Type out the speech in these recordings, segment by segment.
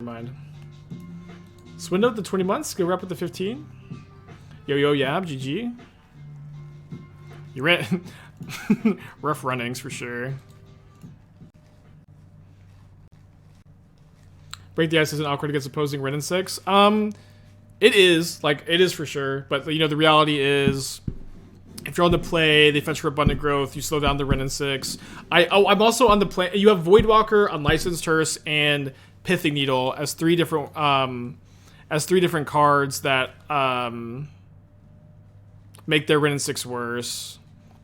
mind. Swindle with the 20 months. Go rep with the 15. Yo, Yab, GG. You ran... Rough runnings, for sure. Break the Ice isn't awkward against opposing Ren and 6. It is. Like, it is for sure. But, you know, the reality is... If you're on the play, they fetch for abundant growth. You slow down the Ren and 6. I'm also on the play. You have Voidwalker, Unlicensed Hearse, and Pithing Needle as three different cards that make their Ren and 6 worse.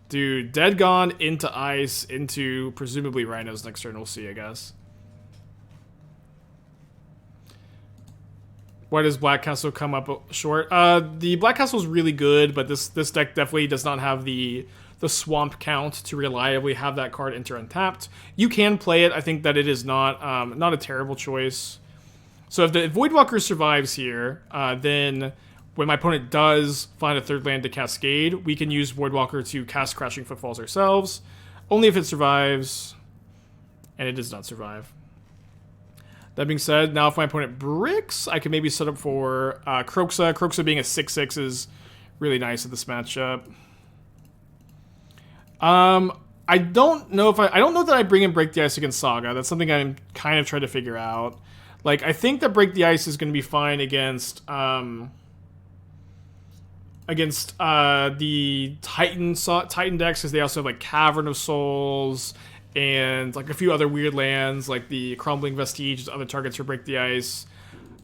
Dude, Dead Gone into Ice into presumably Rhinos next turn. We'll see, I guess. Why does Black Castle come up short? The Black Castle is really good, but this deck definitely does not have the swamp count to reliably have that card enter untapped. You can play it. I think that it is not a terrible choice. So if the Voidwalker survives here, then when my opponent does find a third land to Cascade, we can use Voidwalker to cast Crashing Footfalls ourselves. Only if it survives, and it does not survive. That being said, now if my opponent bricks, I can maybe set up for Kroxa. Kroxa being a 6/6 is really nice at this matchup. I don't know that I bring in Break the Ice against Saga. That's something I'm kind of trying to figure out. Like, I think that Break the Ice is going to be fine against the Titan decks, because they also have like Cavern of Souls and like a few other weird lands, like the Crumbling Vestige, other targets for Break the Ice.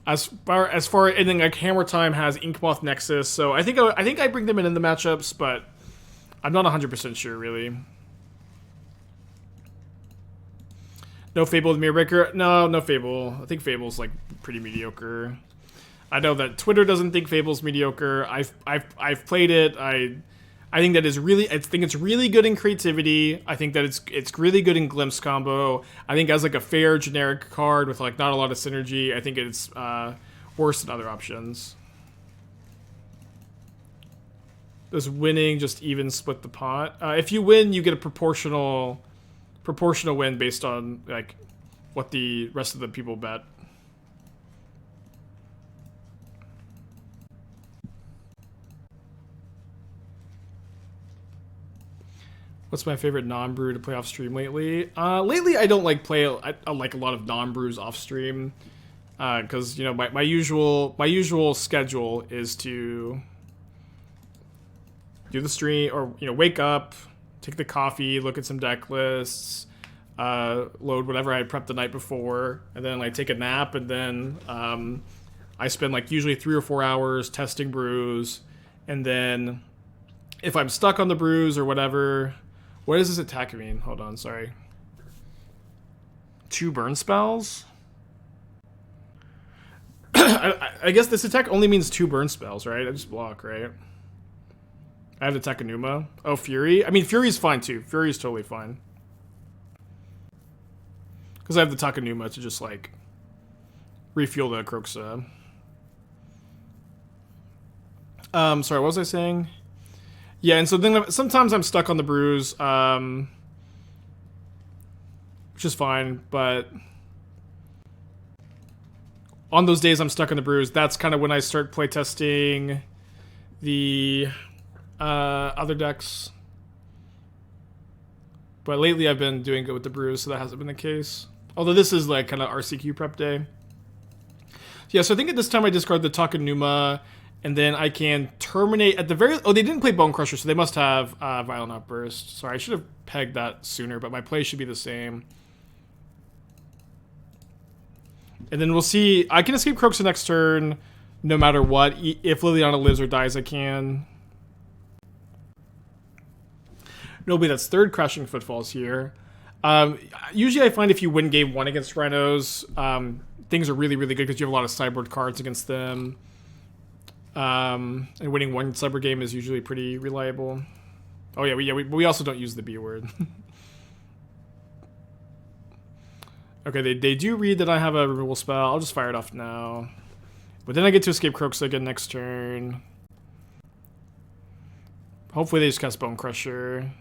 As far and then like Hammer Time has Yawgmoth Nexus, so I think I bring them in the matchups, but I'm not 100% sure really. No Fable with Mirror Breaker? No Fable. I think Fable's like pretty mediocre. I know that Twitter doesn't think Fable's mediocre. I've played it. I think that is really. I think it's really good in creativity. I think that it's really good in Glimpse combo. I think as like a fair generic card with like not a lot of synergy, I think it's worse than other options. Does winning just even split the pot? If you win, you get a proportional win based on like what the rest of the people bet. What's my favorite non-brew to play off stream lately? Lately, I don't like play. I like a lot of non-brews off stream, because you know my usual schedule is to do the stream, or you know wake up, take the coffee, look at some deck lists, load whatever I prepped the night before, and then like take a nap, and then I spend like usually 3 or 4 hours testing brews, and then if I'm stuck on the brews or whatever. What does this attack mean? Hold on, sorry. 2 burn spells? I guess this attack only means 2 burn spells, right? I just block, right? I have the Takenuma. Oh, Fury? I mean, Fury's fine too. Fury's totally fine. Because I have the Takenuma to just, like, refuel the Kroxa. Sorry, what was I saying? Yeah, and so then sometimes I'm stuck on the brews, which is fine, but on those days I'm stuck on the brews, that's kind of when I start playtesting the other decks. But lately I've been doing good with the brews, so that hasn't been the case. Although this is like kind of RCQ prep day. Yeah, so I think at this time I discard the Takenuma, and then I can terminate at the very... Oh, they didn't play Bone Crusher, so they must have Violent Outburst. Sorry, I should have pegged that sooner, but my play should be the same. And then we'll see... I can escape Kroxa next turn, no matter what. If Liliana lives or dies, I can. Nobody, that's 3rd Crashing Footfalls here. Usually I find if you win game 1 against Rhinos, things are really, really good because you have a lot of sideboard cards against them. And winning 1 cyber game is usually pretty reliable. Oh yeah, we also don't use the B word. Okay, they do read that I have a removal spell. I'll just fire it off now. But then I get to escape Kroxa again next turn. Hopefully they just cast Bone Crusher.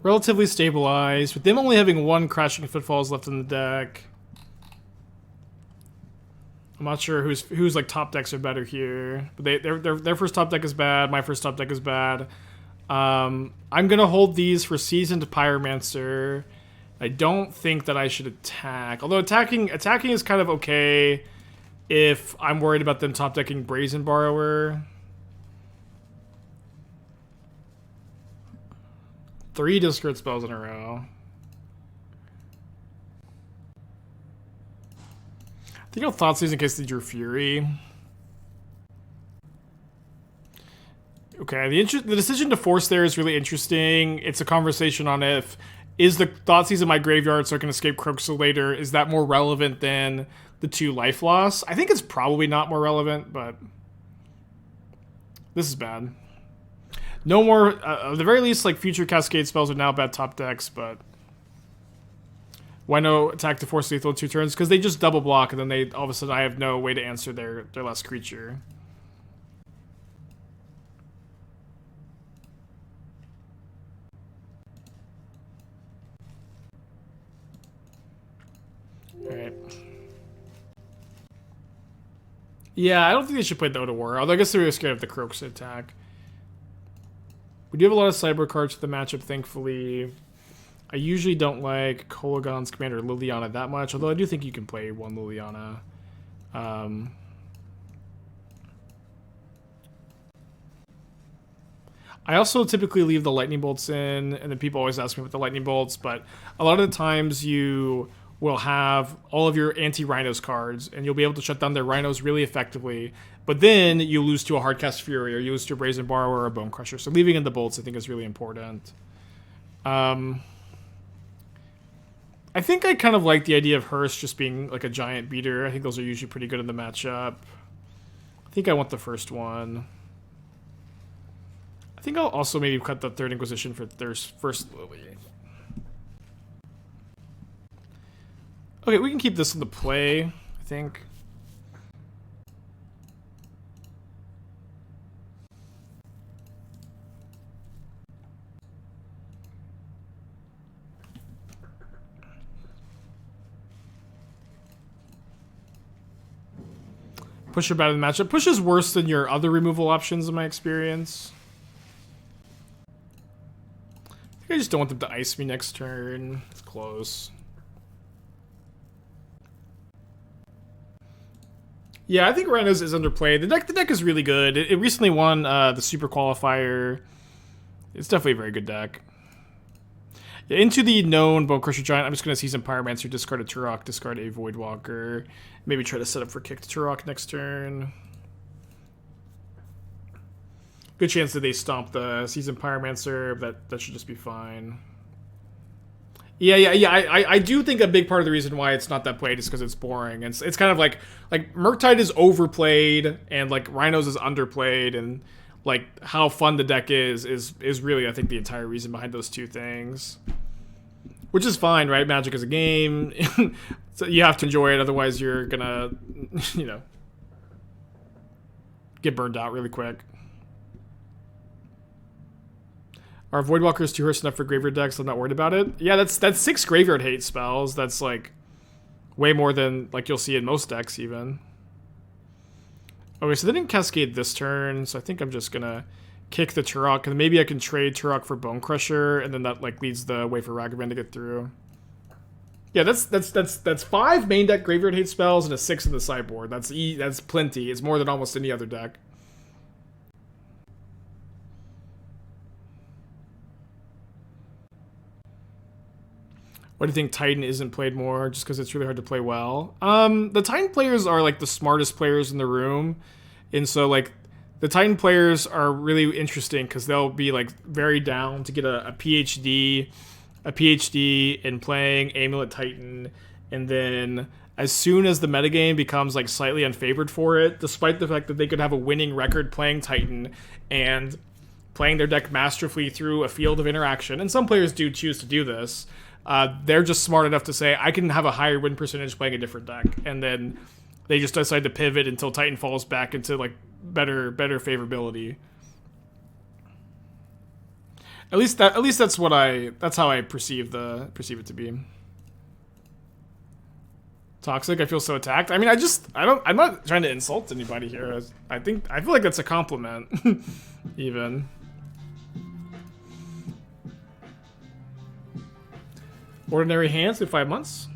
Relatively stabilized, with them only having 1 Crashing Footfalls left in the deck. I'm not sure who's like top decks are better here, but their first top deck is bad. My first top deck is bad. I'm gonna hold these for Seasoned Pyromancer. I don't think that I should attack, although attacking is kind of okay if I'm worried about them top decking Brazen Borrower. 3 discard spells in a row. I think I'll Thoughtseize in case they drew Fury. Okay, the decision to force there is really interesting. It's a conversation on if is the Thoughtseize in my graveyard so I can escape Kroxa later, is that more relevant than the 2 life loss? I think it's probably not more relevant, but this is bad. No more, at the very least, like future Cascade spells are now bad top decks, but why no attack to force lethal in 2 turns? Because they just double block, and then they all of a sudden I have no way to answer their last creature. Alright. Yeah, I don't think they should play the Ode War, although I guess they were scared of the Kroxa attack. We do have a lot of sideboard cards for the matchup, thankfully. I usually don't like Kolaghan's Commander Liliana that much, although I do think you can play 1 Liliana. I also typically leave the Lightning Bolts in, and then people always ask me about the Lightning Bolts, but a lot of the times you will have all of your anti-Rhinos cards, and you'll be able to shut down their Rhinos really effectively, but then you lose to a Hardcast Fury, or you lose to a Brazen Borrower or a Bone Crusher, so leaving in the Bolts I think is really important. I think I kind of like the idea of Hearst just being like a giant beater. I think those are usually pretty good in the matchup. I think I want the first one. I think I'll also maybe cut the 3rd Inquisition for first Lily. Okay, we can keep this in the play, I think. Push are bad in the matchup. Push is worse than your other removal options in my experience. I think I just don't want them to ice me next turn. It's close. Yeah, I think Rhinos is underplayed. The deck is really good. It recently won the Super Qualifier. It's definitely a very good deck. Yeah, into the known Bone Crusher Giant, I'm just going to Seasoned Pyromancer, discard a Tourach, discard a Voidwalker. Maybe try to set up for kick to Tourach next turn. Good chance that they stomp the Seasoned Pyromancer, but that should just be fine. Yeah. I do think a big part of the reason why it's not that played is because it's boring. It's kind of like Murktide is overplayed and like Rhinos is underplayed, and like how fun the deck is really, I think, the entire reason behind those 2 things. Which is fine, right? Magic is a game. So you have to enjoy it, otherwise you're gonna, you know, get burned out really quick. Are Voidwalkers 2 Hearst enough for graveyard decks? I'm not worried about it. Yeah, that's 6 graveyard hate spells. That's like way more than like you'll see in most decks even. Okay, so they didn't cascade this turn, so I think I'm just gonna kick the Tourach, and maybe I can trade Tourach for Bone Crusher, and then that like leads the way for Ragavan to get through. Yeah, that's 5 main deck graveyard hate spells and a 6 in the sideboard. That's plenty. It's more than almost any other deck. Why do you think Titan isn't played more? Just because it's really hard to play well? The Titan players are like the smartest players in the room, and so like the Titan players are really interesting because they'll be like very down to get a PhD in playing Amulet Titan, and then as soon as the metagame becomes like slightly unfavored for it, despite the fact that they could have a winning record playing Titan and playing their deck masterfully through a field of interaction, and some players do choose to do this, they're just smart enough to say, I can have a higher win percentage playing a different deck, and then they just decide to pivot until Titan falls back into like better favorability. At least that's how I perceive it to be. Toxic, I feel so attacked. I mean, I'm not trying to insult anybody here. I feel like that's a compliment, even. Ordinary Hands in 5 months.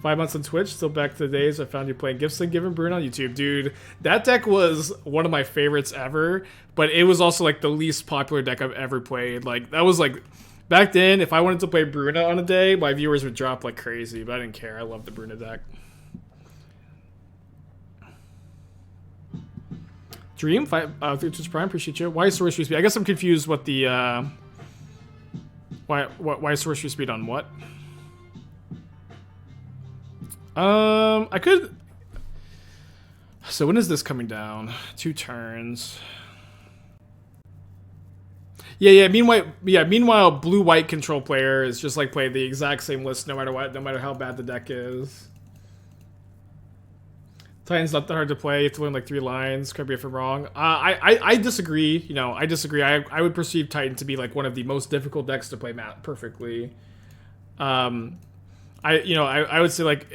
5 months on Twitch, still back to the days I found you playing Gifts and Given Brune on YouTube. Dude, that deck was one of my favorites ever, but it was also like the least popular deck I've ever played. Like, that was like, back then, if I wanted to play Brune on a day, my viewers would drop like crazy, but I didn't care. I loved the Brune deck. Dream, through Twitch Prime, appreciate you. Why sorcery speed? I guess I'm confused what the, why sorcery speed on what? I could... So when is this coming down? 2 turns. Yeah, meanwhile, blue-white control player is just like play the exact same list no matter what, no matter how bad the deck is. Titan's not that hard to play. You have to learn like 3 lines. Correct me if I'm wrong. I disagree. You know, I disagree. I would perceive Titan to be like one of the most difficult decks to play perfectly. I would say like,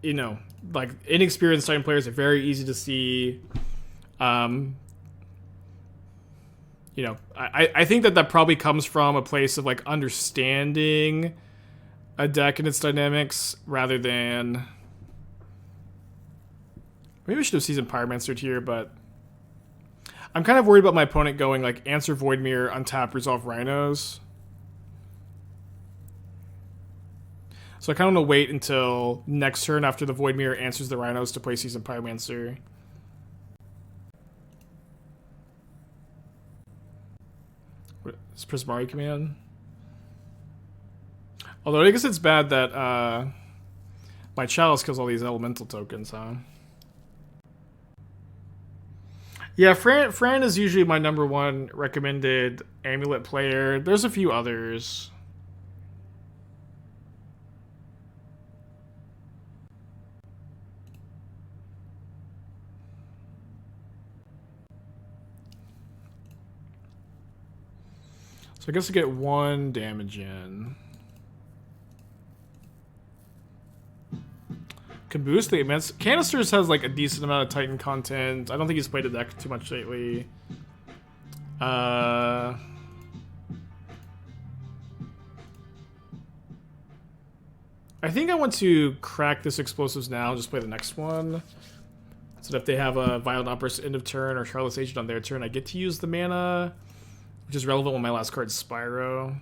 you know, like inexperienced Titan players are very easy to see. You know, I think that probably comes from a place of like understanding a deck and its dynamics rather than... Maybe we should have Seasoned Pyromancer here, but I'm kind of worried about my opponent going like Answer Void Mirror, untap, resolve Rhinos. So I kind of want to wait until next turn after the Void Mirror answers the Rhinos to play Seasoned Pyromancer. What is Prismari command? Although I guess it's bad that my Chalice kills all these elemental tokens, huh? Yeah, Fran is usually my #1 recommended amulet player. There's a few others. So I guess I get 1 damage in. Can boost the immense. Canisters has like a decent amount of Titan content. I don't think he's played the deck too much lately. I think I want to crack this explosives now and just play the next one. So that if they have a Violent Outburst end of turn or Charlotte's Agent on their turn, I get to use the mana, which is relevant when my last card is Spyro.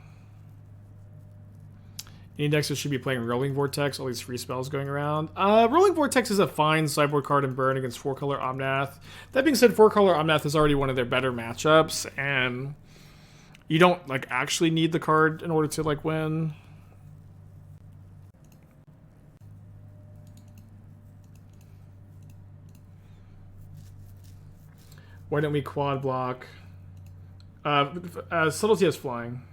Indexers should be playing Rolling Vortex, all these free spells going around. Rolling Vortex is a fine sideboard card in Burn against 4-color Omnath. That being said, 4-color Omnath is already one of their better matchups, and you don't like actually need the card in order to like win. Why don't we quad block? Subtlety has flying.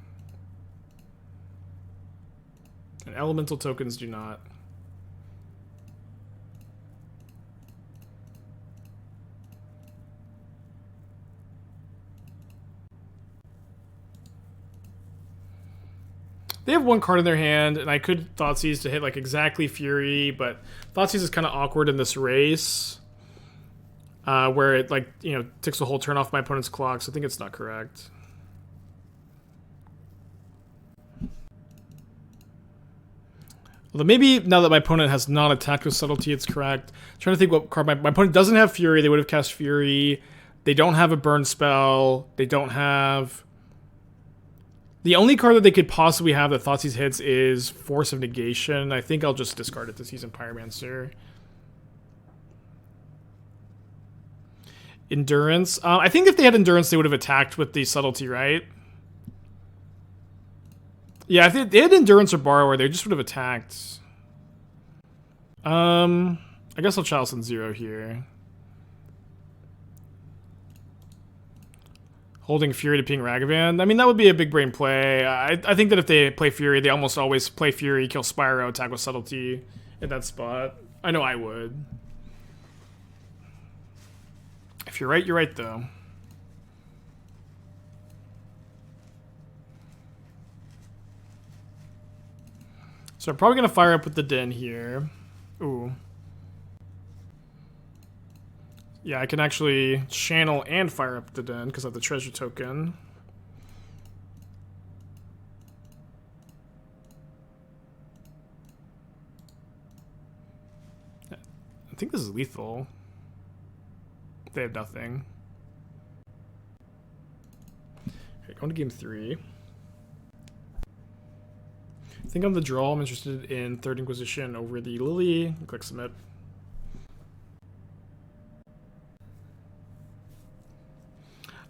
And elemental tokens do not. They have 1 card in their hand, and I could Thoughtseize to hit like exactly Fury, but Thoughtseize is kind of awkward in this race, where it like, you know, takes a whole turn off my opponent's clock, so I think it's not correct. Although maybe now that my opponent has not attacked with Subtlety, it's correct. I'm trying to think what card my opponent doesn't have Fury. They would have cast Fury. They don't have a burn spell. They don't have... The only card that they could possibly have that Thoughtseize hits is Force of Negation. I think I'll just discard it to Seasoned Pyromancer. Endurance. I think if they had Endurance, they would have attacked with the Subtlety, right? Yeah, if they had Endurance or Borrower, they just would have attacked. I guess I'll Chalice on 0 here. Holding Fury to ping Ragavan. I mean, that would be a big brain play. I think that if they play Fury, they almost always play Fury, kill Spyro, attack with Subtlety at that spot. I know I would. If you're right, though. So I'm probably going to fire up with the Den here. Ooh. Yeah, I can actually channel and fire up the Den because I have the treasure token. I think this is lethal. They have nothing. Okay, going to game 3. I think on the draw, I'm interested in Third Inquisition over the Lily. Click submit.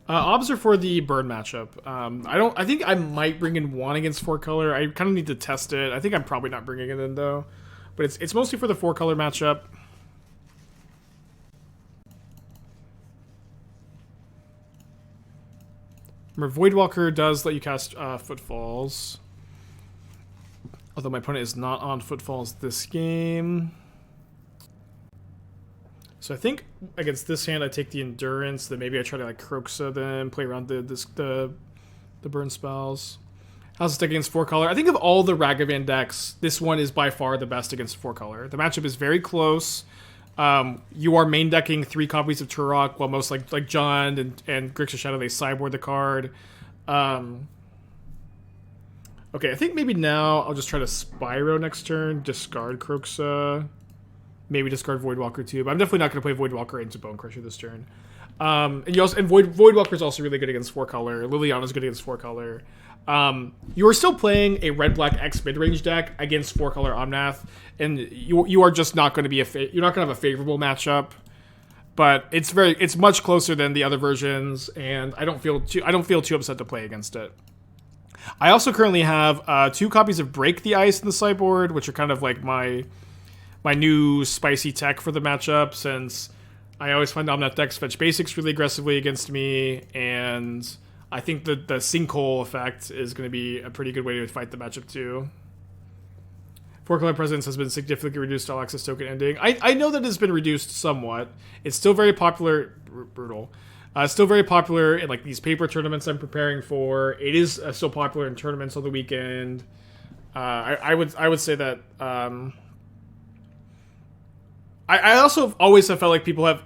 Obs are for the burn matchup. I think I might bring in one against 4-color. I kind of need to test it. I think I'm probably not bringing it in though. But it's mostly for the 4-color matchup. Remember, Voidwalker does let you cast Footfalls. Although my opponent is not on Footfalls this game. So I think against this hand I take the Endurance, then maybe I try to like Kroxa then, play around the burn spells. How's this deck against 4-color? I think of all the Ragavan decks, this one is by far the best against 4-color. The matchup is very close. You are main decking 3 copies of Tourach, while most like Jund and Grixis Shadow, they sideboard the card. Okay, I think maybe now I'll just try to Spyro next turn, discard Kroxa. Maybe discard Voidwalker too, but I'm definitely not going to play Voidwalker into Bone Crusher this turn. And Voidwalker is also really good against 4-color. Liliana's good against 4-color. You are still playing a red-black X mid-range deck against 4-color Omnath, and you are just not going to be you're not going to have a favorable matchup. But it's much closer than the other versions, and I don't feel too upset to play against it. I also currently have 2 copies of Break the Ice in the sideboard, which are kind of like my new spicy tech for the matchup, since I always find Omnath decks fetch basics really aggressively against me, and I think the Sinkhole effect is going to be a pretty good way to fight the matchup too. 4-color presence has been significantly reduced to all access token ending. I know that it's been reduced somewhat. It's still very popular. Brutal. Still very popular in like these paper tournaments I'm preparing for. It is still popular in tournaments on the weekend. I would say that. I also always have felt like people have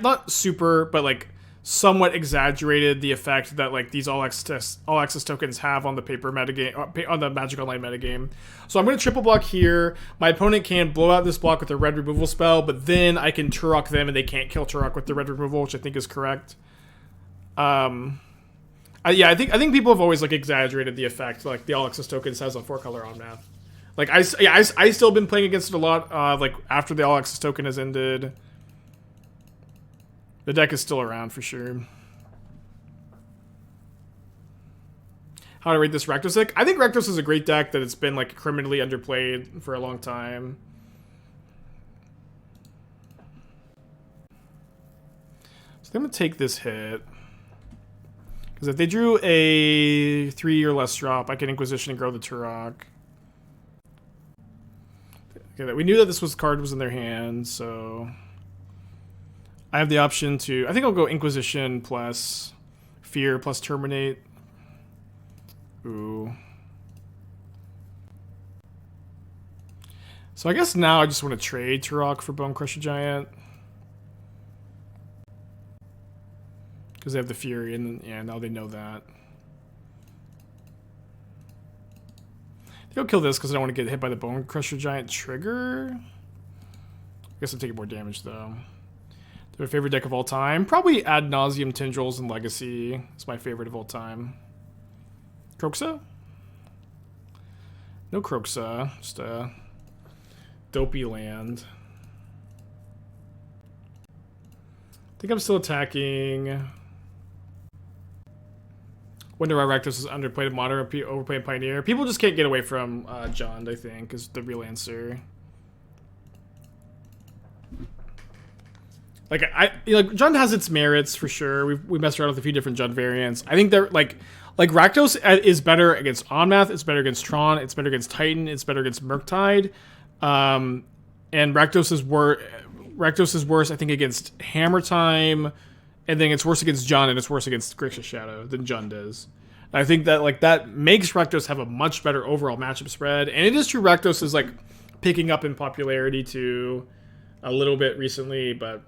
not super, but like somewhat exaggerated the effect that like these all access tokens have on the paper metagame, on the Magic Online metagame. So I'm going to triple block here. My opponent can blow out this block with a red removal spell, but then I can Tourach them and they can't kill Tourach with the red removal, which I think is correct. I think people have always like exaggerated the effect like the all access tokens has on 4-color Omnath. Like I still been playing against it a lot. Like after the all access token has ended, the deck is still around for sure. How to rate this Rakdos deck? I think Rakdos is a great deck that it's been like criminally underplayed for a long time. So I'm gonna take this hit because if they drew a 3 or less drop, I can Inquisition and grow the Tourach. Okay, we knew that this card was in their hand, so I have the option to. I think I'll go Inquisition plus Fear plus Terminate. Ooh. So I guess now I just want to trade Tourach for Bone Crusher Giant because they have the Fury, and yeah, now they know that. I think I'll kill this because I don't want to get hit by the Bone Crusher Giant trigger. I guess I'm taking more damage, though. Their favorite deck of all time? Probably Ad Nauseam Tendrils and Legacy. It's my favorite of all time. Kroxa? No Kroxa. Just a dopey land. I think I'm still attacking. Wonder why Rakdos is underplayed, modern, overplayed Pioneer. People just can't get away from Jund, I think, is the real answer. Like Jund has its merits for sure. We messed around with a few different Jund variants. I think they're like Rakdos is better against Omnath. It's better against Tron. It's better against Titan. It's better against Murktide. And Rakdos is worse, I think, against Hammer Time. And then it's worse against Jund, and it's worse against Grixis Shadow than Jund is. I think that like that makes Rakdos have a much better overall matchup spread, and it is true Rakdos is like picking up in popularity too a little bit recently, but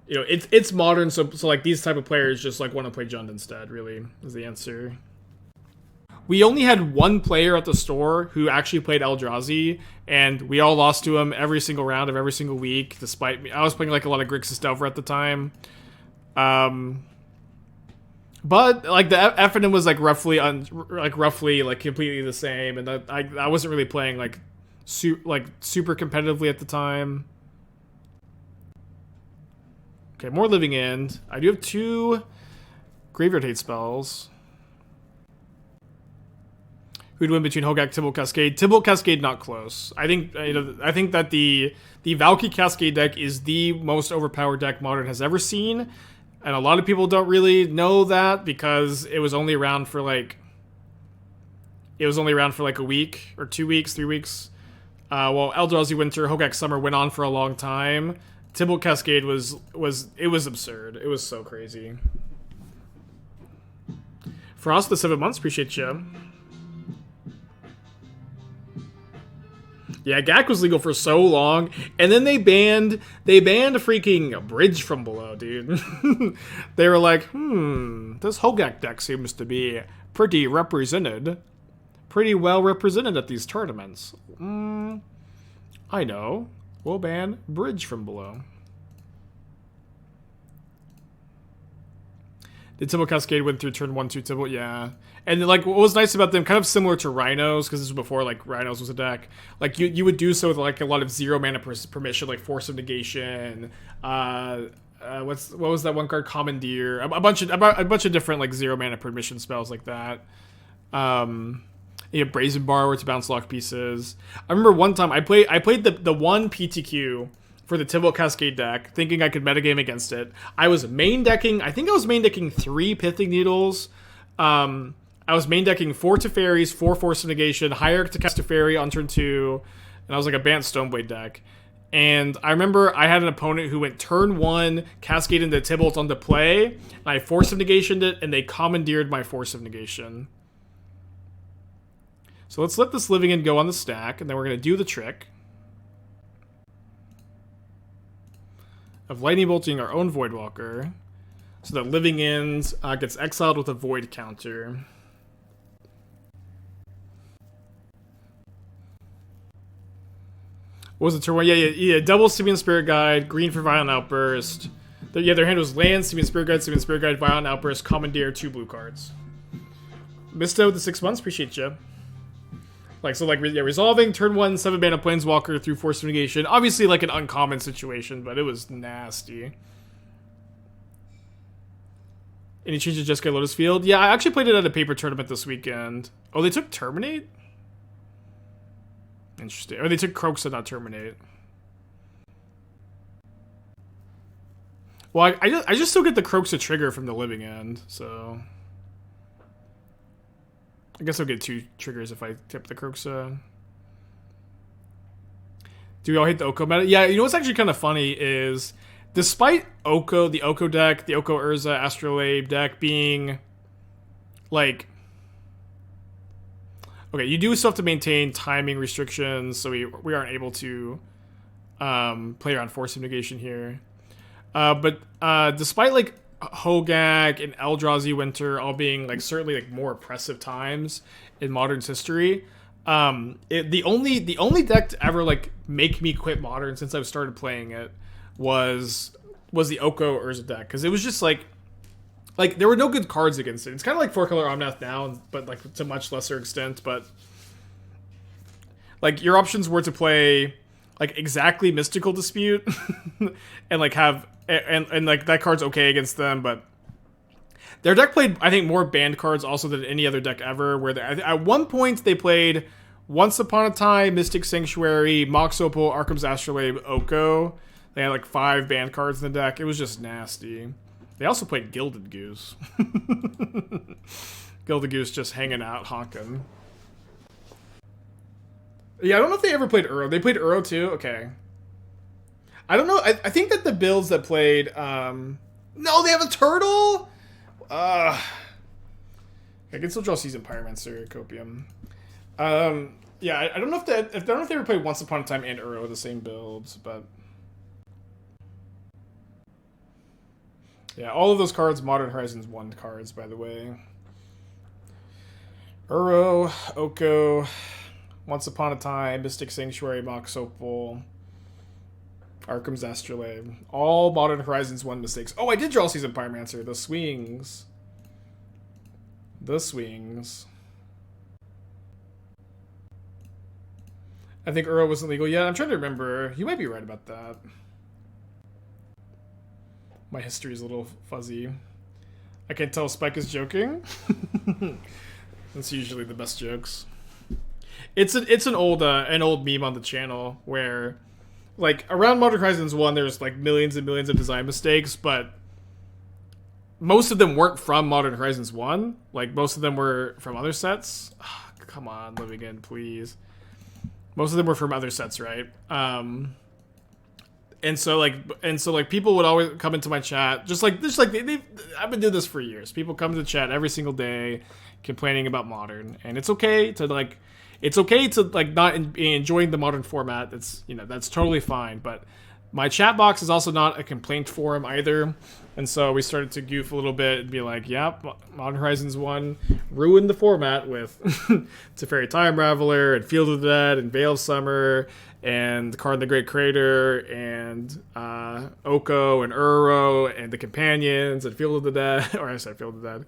you know, it's modern, so like these type of players just like want to play Jund instead, really, is the answer. We only had one player at the store who actually played Eldrazi, and we all lost to him every single round of every single week, despite me. I was playing like a lot of Grixis Delver at the time. But like the FNM was like roughly completely the same, and I wasn't really playing like super competitively at the time. Okay, more Living End. I do have 2 Graveyard Hate spells. Who'd win between Hogak, Tibalt, Cascade? Tibalt, Cascade, not close. I think that the Valky Cascade deck is the most overpowered deck Modern has ever seen, and a lot of people don't really know that because it was only around for like a week or 2 weeks, 3 weeks. While Eldrazi Winter, Hogak Summer went on for a long time. Tibalt Cascade was absurd. It was so crazy. Frost the 7 months, appreciate you. Yeah, GAC was legal for so long, and then they banned freaking Bridge from Below, dude. They were like, this Hogak deck seems to be pretty well represented at these tournaments. I know. We'll ban Bridge from Below. Did Tibalt Cascade win through turn 1-2 Tibalt? Yeah. And like what was nice about them, kind of similar to Rhinos, because this was before like Rhinos was a deck. Like you would do so with like a lot of 0 mana permission, like Force of Negation. What was that one card? Commandeer. A bunch of different like 0 mana permission spells like that. You have Brazen Borrower to bounce lock pieces. I remember one time I played the one PTQ for the Tibalt Cascade deck, thinking I could metagame against it. I was main decking 3 Pithing Needles. I was main decking 4 Teferis, 4 Force of Negation, Hierarch to cast Teferi on turn 2, and I was like a Bant Stoneblade deck. And I remember I had an opponent who went turn 1, Cascade into Tibalt onto play, and I Force of Negationed it, and they commandeered my Force of Negation. So let's let this Living End go on the stack, and then we're going to do the trick of Lightning Bolting our own Voidwalker, so that Living End gets exiled with a Void counter. What was it, turn 1? Yeah. Double Simian Spirit Guide, green for Violent Outburst. Their hand was land, Simian Spirit Guide, Violent Outburst, Commandeer, 2 blue cards. Misto with the 6 months, appreciate you. Resolving, turn 1, 7 mana Planeswalker through Force of Negation. Obviously, like an uncommon situation, but it was nasty. Any changes to Jessica Lotus Field? Yeah, I actually played it at a paper tournament this weekend. Oh, they took Terminate? Interesting. Or they took Kroxa, not Terminate. Well, I just still get the Kroxa trigger from the Living End, so I guess I'll get 2 triggers if I tip the Kroxa. Do we all hate the Oko meta? Yeah, you know what's actually kind of funny is, despite Oko, the Oko deck, the Oko Urza Astrolabe deck being, like, okay, you do still have to maintain timing restrictions, so we aren't able to play around Force of Negation here. But despite, like, Hogak and Eldrazi Winter all being like certainly like more oppressive times in Modern's history, the only deck to ever like make me quit Modern since I've started playing it was the Oko Urza deck, because it was just like there were no good cards against it. It's kind of like 4-color Omnath now, but like to much lesser extent. But like your options were to play like exactly Mystical Dispute and like have and like that card's okay against them, but their deck played, I think, more banned cards also than any other deck ever, where at one point they played Once Upon a Time, Mystic Sanctuary, Mox Opal, Arkham's Astrolabe, Oko. They had like 5 banned cards in the deck. It was just nasty. They also played Gilded Goose. Gilded Goose just hanging out, honking. Yeah, I don't know if they ever played Uro. They played Uro too? Okay. I don't know. I think that the builds that played... no, they have a turtle? I can still draw Seasoned Pyromancer, Copium. Yeah, I don't know if I don't know if they ever played Once Upon a Time and Uro with the same builds, but yeah, all of those cards, Modern Horizons 1 cards, by the way. Uro, Oko, Once Upon a Time, Mystic Sanctuary, Mox Opal, Arkham's Astrolabe. All Modern Horizons 1 mistakes. Oh, I did draw Seasoned Pyromancer. The swings. The swings. I think Uro wasn't legal yet. I'm trying to remember. You might be right about that. My history is a little fuzzy. I can't tell if Spike is joking. That's usually the best jokes. It's an old meme on the channel where, like, around Modern Horizons 1, there's like millions and millions of design mistakes, but most of them weren't from Modern Horizons 1. Like, most of them were from other sets. Oh, come on, live again, please. Most of them were from other sets, right? And so people would always come into my chat, I've been doing this for years. People come to the chat every single day, complaining about Modern, and it's okay to not be enjoying the Modern format. That's totally fine. But my chat box is also not a complaint forum either, and so we started to goof a little bit and be like, "Yep, Modern Horizons 1 ruined the format with Teferi Time Raveler and Field of the Dead and Veil of Summer and Card in the Great Crater and Oko and Uro and the Companions and Field of the Dead." Or I said Field of the Dead.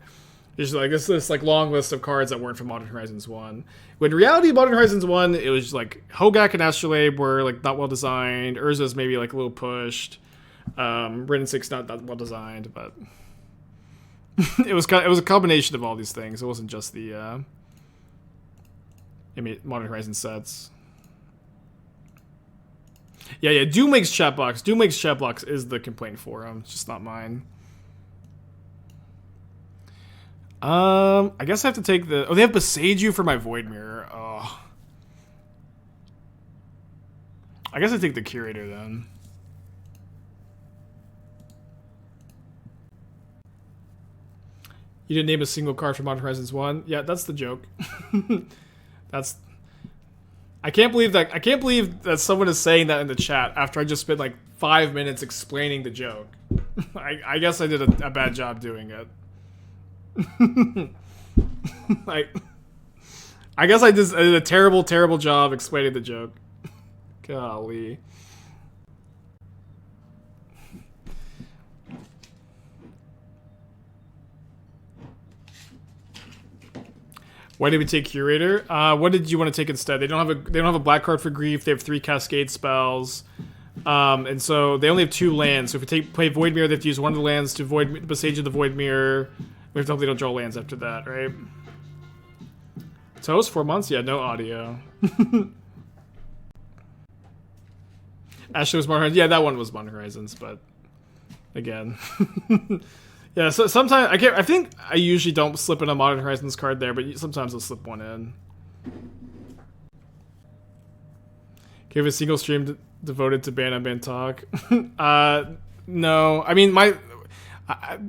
There's like this like long list of cards that weren't from Modern Horizons 1. When in reality, Modern Horizons 1, it was like Hogak and Astrolabe were like not well designed. Urza's maybe like a little pushed. Rin 6 not that well designed, but it was a combination of all these things. It wasn't just the Modern Horizons sets. Yeah. Doom makes chat box. Doom makes chat box is the complaint forum. It's just not mine. I guess I have to take the... Oh, they have Beseiju for my Void Mirror. Oh. I guess I take the Curator then. You didn't name a single card from Modern Horizons 1? Yeah, that's the joke. I can't believe that someone is saying that in the chat after I just spent like 5 minutes explaining the joke. I guess I did a bad job doing it. I guess I did a terrible job explaining the joke. Golly. Why did we take Curator? What did you want to take instead? They don't have a black card for Grief. They have 3 Cascade spells. And so they only have 2 lands. So if we play Void Mirror, they have to use one of the lands to Beseiju the Void Mirror. We have to hope they don't draw lands after that, right? Toast, 4 months? Yeah, no audio. Ashley was Modern Horizons. Yeah, that one was Modern Horizons, but again. Yeah, so sometimes I think I usually don't slip in a Modern Horizons card there, but sometimes I'll slip one in. Give a single stream devoted to ban on ban talk. No, I mean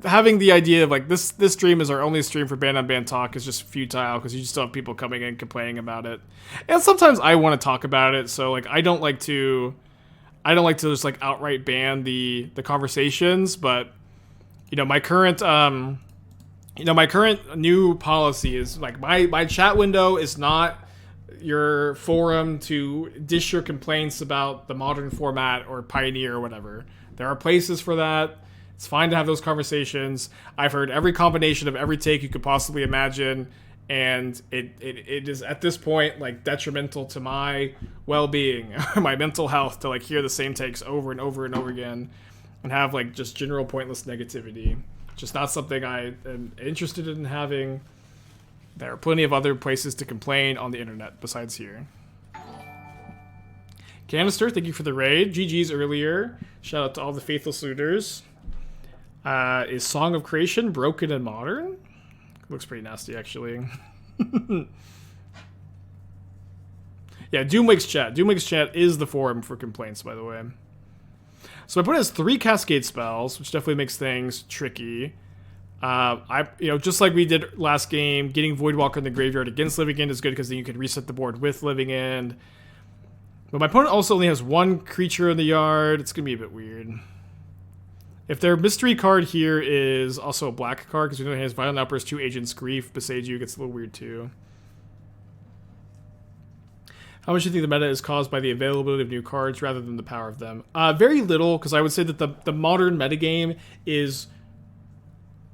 having the idea of like this stream is our only stream for ban on ban talk is just futile because you just don't have people coming in complaining about it, and sometimes I want to talk about it, so like I don't like to just like outright ban the conversations, but my current new policy is like my chat window is not your forum to dish your complaints about the Modern format or Pioneer or whatever. There are places for that. It's fine to have those conversations. I've heard every combination of every take you could possibly imagine, and it is at this point like detrimental to my well-being, my mental health, to like hear the same takes over and over and over again and have like just general pointless negativity. Just not something I am interested in having. There are plenty of other places to complain on the internet besides here. Canister, thank you for the raid. GG's earlier. Shout out to all the faithful suitors. Is Song of Creation broken in Modern? Looks pretty nasty, actually. Yeah, Doom Wakes Chat. Doom Wakes Chat is the forum for complaints, by the way. So my opponent has 3 Cascade spells, which definitely makes things tricky. Just like we did last game, getting Voidwalker in the graveyard against Living End is good because then you can reset the board with Living End. But my opponent also only has one creature in the yard. It's going to be a bit weird. If their mystery card here is also a black card, because we know he has Violent Outburst, 2 Agents, Grief, Beseiju, gets a little weird too. How much do you think the meta is caused by the availability of new cards rather than the power of them? Very little, because I would say that the modern metagame is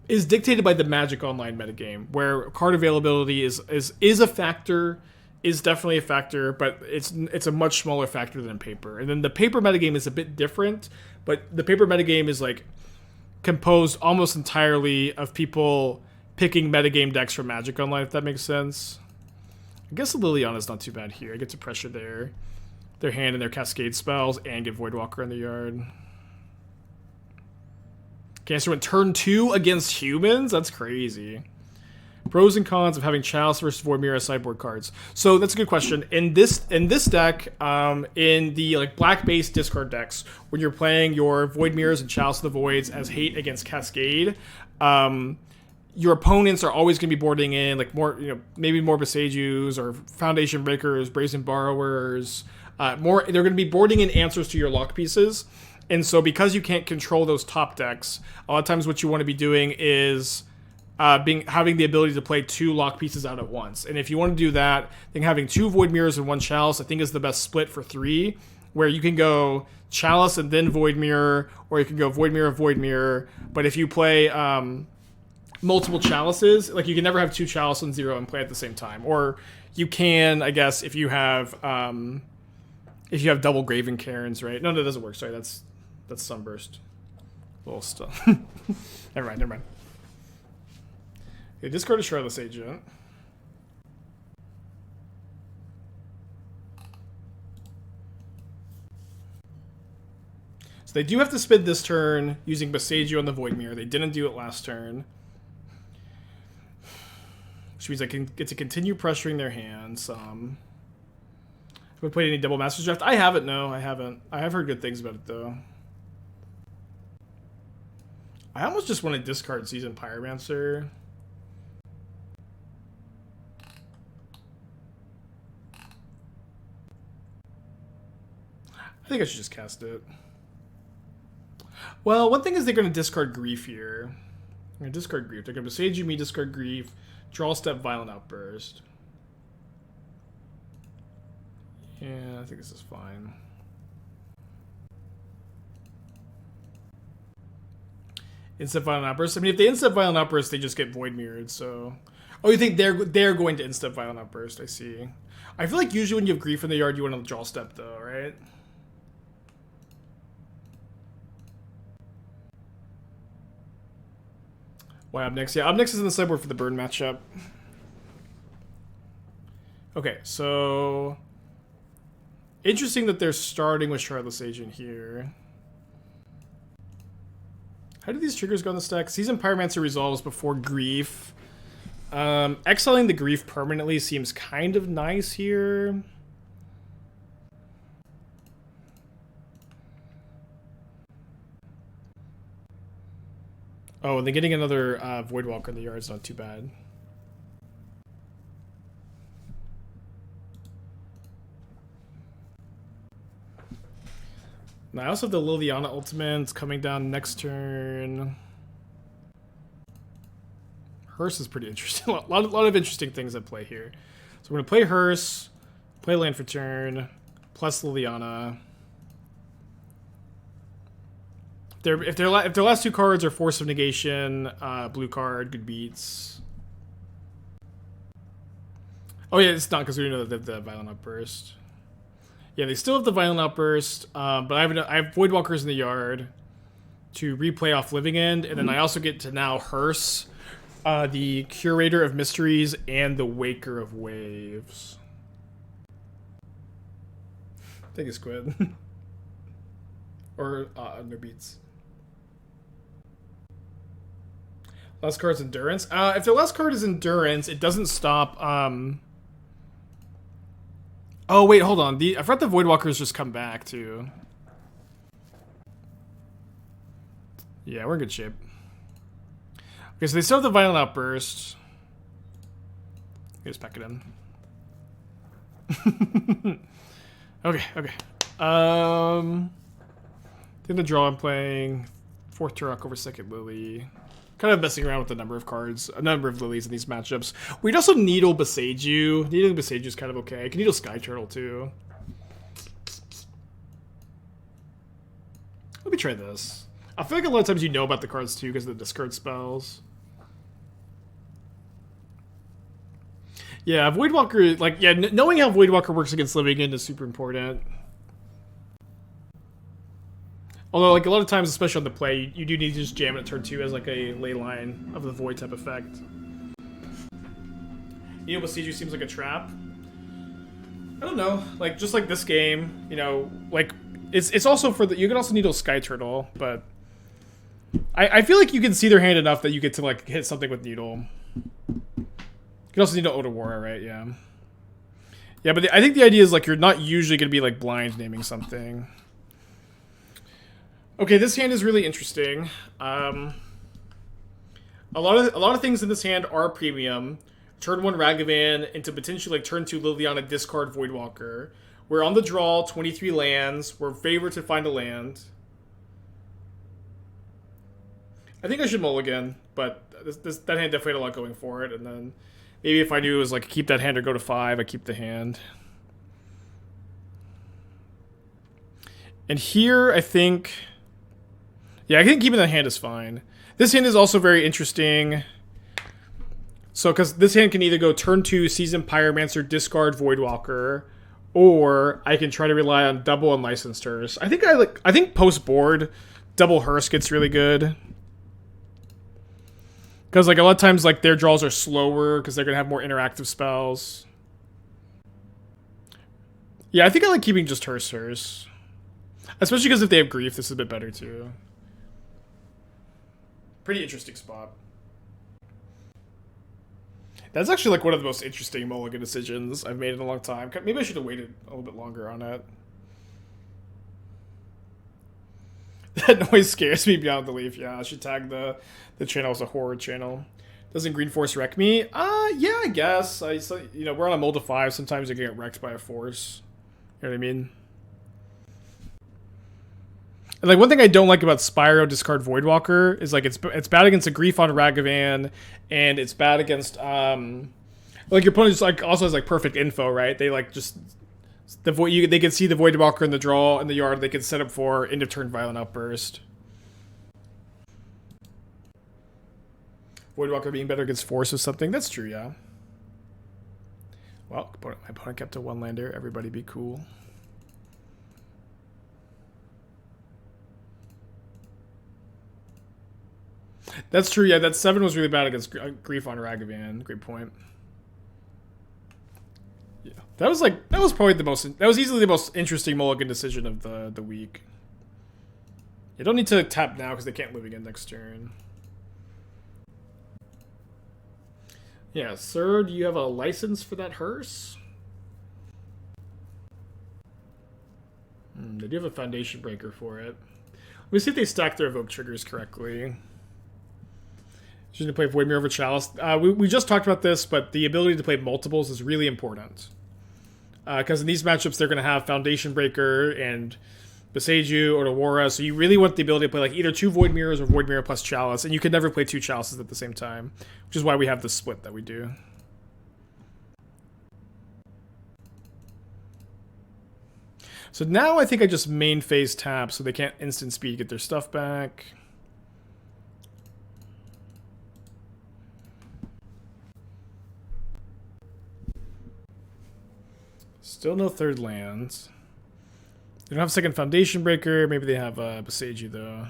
dictated by the Magic Online metagame, where card availability is a factor, is definitely a factor, but it's a much smaller factor than paper. And then the paper metagame is a bit different, but the paper metagame is like composed almost entirely of people picking metagame decks from Magic Online, if that makes sense. I guess the Liliana's not too bad here. I get to pressure their hand and their Cascade spells and get Voidwalker in the yard. Cancer went turn 2 against humans? That's crazy. Pros and cons of having Chalice versus Voidmire as sideboard cards. So that's a good question. In this deck, in the like black-based discard decks, when you're playing your Voidmires and Chalice of the Voids as hate against Cascade, your opponents are always going to be boarding in like more, maybe more Beseijus or Foundation Breakers, Brazen Borrowers. They're going to be boarding in answers to your lock pieces. And so because you can't control those top decks, a lot of times what you want to be doing is having the ability to play 2 lock pieces out at once. And if you want to do that, then having 2 Void Mirrors and 1 Chalice, I think is the best split for 3, where you can go Chalice and then Void Mirror, or you can go Void Mirror, Void Mirror. But if you play multiple Chalices, like you can never have 2 Chalice on 0 and play at the same time. Or you can, I guess, if you have double Graven Cairns, right? No, that doesn't work. Sorry, that's Sunburst. Little stuff. Never mind. Okay, discard a Shardless Agent. So they do have to spin this turn using Beseiju on the Void Mirror. They didn't do it last turn. Which means I can get to continue pressuring their hands. Have we played any Double Masters Draft? I haven't, no. I haven't. I have heard good things about it, though. I almost just want to discard Seasoned Pyromancer. I think I should just cast it. Well, one thing is they're going to discard Grief here. They're going to discard Grief. They're going to Beseiju me, discard Grief, draw step, Violent Outburst. Yeah, I think this is fine. Instant Violent Outburst. I mean, if they instant Violent Outburst, they just get Void Mirrored, so... Oh, you think they're going to instant Violent Outburst, I see. I feel like usually when you have Grief in the yard, you want to draw step, though, right? Why Ob Nix? Yeah, Ob Nix is in the sideboard for the burn matchup. Okay, so... Interesting that they're starting with Shardless Agent here. How do these triggers go in the stack? Seasoned Pyromancer resolves before Grief. Exiling the Grief permanently seems kind of nice here. Oh, and then getting another Voidwalker in the yard is not too bad. Now, I also have the Liliana Ultimate coming down next turn. Hearse is pretty interesting. A lot of interesting things at play here. So we're going to play Hearse, play land for turn, plus Liliana. If their last 2 cards are Force of Negation, blue card, good beats. Oh yeah, it's not because we know that they have the Violent Outburst. Yeah, they still have the Violent Outburst, but I have Voidwalkers in the yard to replay off Living End, and then I also get to now Hearse, the Curator of Mysteries and the Waker of Waves. Thank you, Squid. Or Underbeats. Last card's Endurance. If the last card is Endurance, it doesn't stop. Oh wait, hold on. I forgot the Voidwalkers just come back too. Yeah, we're in good shape. Okay, so they still have the Violent Outburst. Just pack it in. Okay. In the draw, I'm playing 4th Tourach over 2nd Lily. Kind of messing around with the number of cards, a number of lilies in these matchups. We'd also Needle Beseiju. Needling Beseiju is kind of okay. I can Needle Sky Turtle too. Let me try this. I feel like a lot of times you know about the cards too because of the discard spells. Yeah, Voidwalker, like, yeah, knowing how Voidwalker works against Living End is super important. Although, like, a lot of times, especially on the play, you do need to just jam it at turn 2 as, like, a ley line of the Void type effect. Needle Beseiju seems like a trap. I don't know. Like, just like this game, you know, like, it's also for the... You can also Needle Sky Turtle, but... I feel like you can see their hand enough that you get to, like, hit something with Needle. You can also Needle Otawara, right? Yeah. Yeah, but I think the idea is, like, you're not usually going to be, like, blind naming something. Okay, this hand is really interesting. A lot of things in this hand are premium. Turn 1 Ragavan into potentially like turn 2 Liliana discard Voidwalker. We're on the draw, 23 lands. We're favored to find a land. I think I should mulligan, but that hand definitely had a lot going for it. And then maybe if I knew it was like keep that hand or go to 5, I keep the hand. And here I think... Yeah, I think keeping that hand is fine. This hand is also very interesting. So, because this hand can either go turn 2, Seasoned Pyromancer, discard Voidwalker, or I can try to rely on double Unlicensed Hearse. I think post board, double Hearse gets really good. Because like a lot of times, like their draws are slower because they're gonna have more interactive spells. Yeah, I think I like keeping just Hearse. Especially because if they have Grief, this is a bit better too. Pretty interesting spot. That's actually like one of the most interesting mulligan decisions I've made in a long time. Maybe I should have waited a little bit longer on it. That noise scares me beyond belief. Yeah, I should tag the channel as a horror channel. Doesn't Green Force wreck me? Yeah, I guess. You know, we're on a mold of 5. Sometimes you get wrecked by a force. You know what I mean? And like one thing I don't like about Spyro discard Voidwalker is like it's bad against a Grief on Ragavan, and it's bad against like your opponent just like also has like perfect info, right? They like just the void they can see the Voidwalker in the draw in the yard. They can set up for end of turn Violent Outburst. Voidwalker being better against force or something. That's true, yeah. Well, my opponent kept a 1-lander. Everybody be cool. That's true, yeah. That 7 was really bad against Grief on Ragavan. Great point. Yeah, that was probably the most. That was easily the most interesting mulligan decision of the week. You don't need to tap now because they can't live again next turn. Yeah, sir. Do you have a license for that hearse? They do have a foundation breaker for it. Let me see if they stack their evoke triggers correctly. Shouldn't play Voidmere over Chalice. We just talked about this, but the ability to play multiples is really important. Because in these matchups, they're going to have Foundation Breaker and Beseiju or Otawara, so you really want the ability to play like either 2 Void Mirrors or Void Mirror plus Chalice, and you can never play 2 Chalices at the same time, which is why we have the split that we do. So now I think I just main phase tap so they can't instant speed get their stuff back. Still no third lands. They don't have second Foundation Breaker. Maybe they have Beseiju though.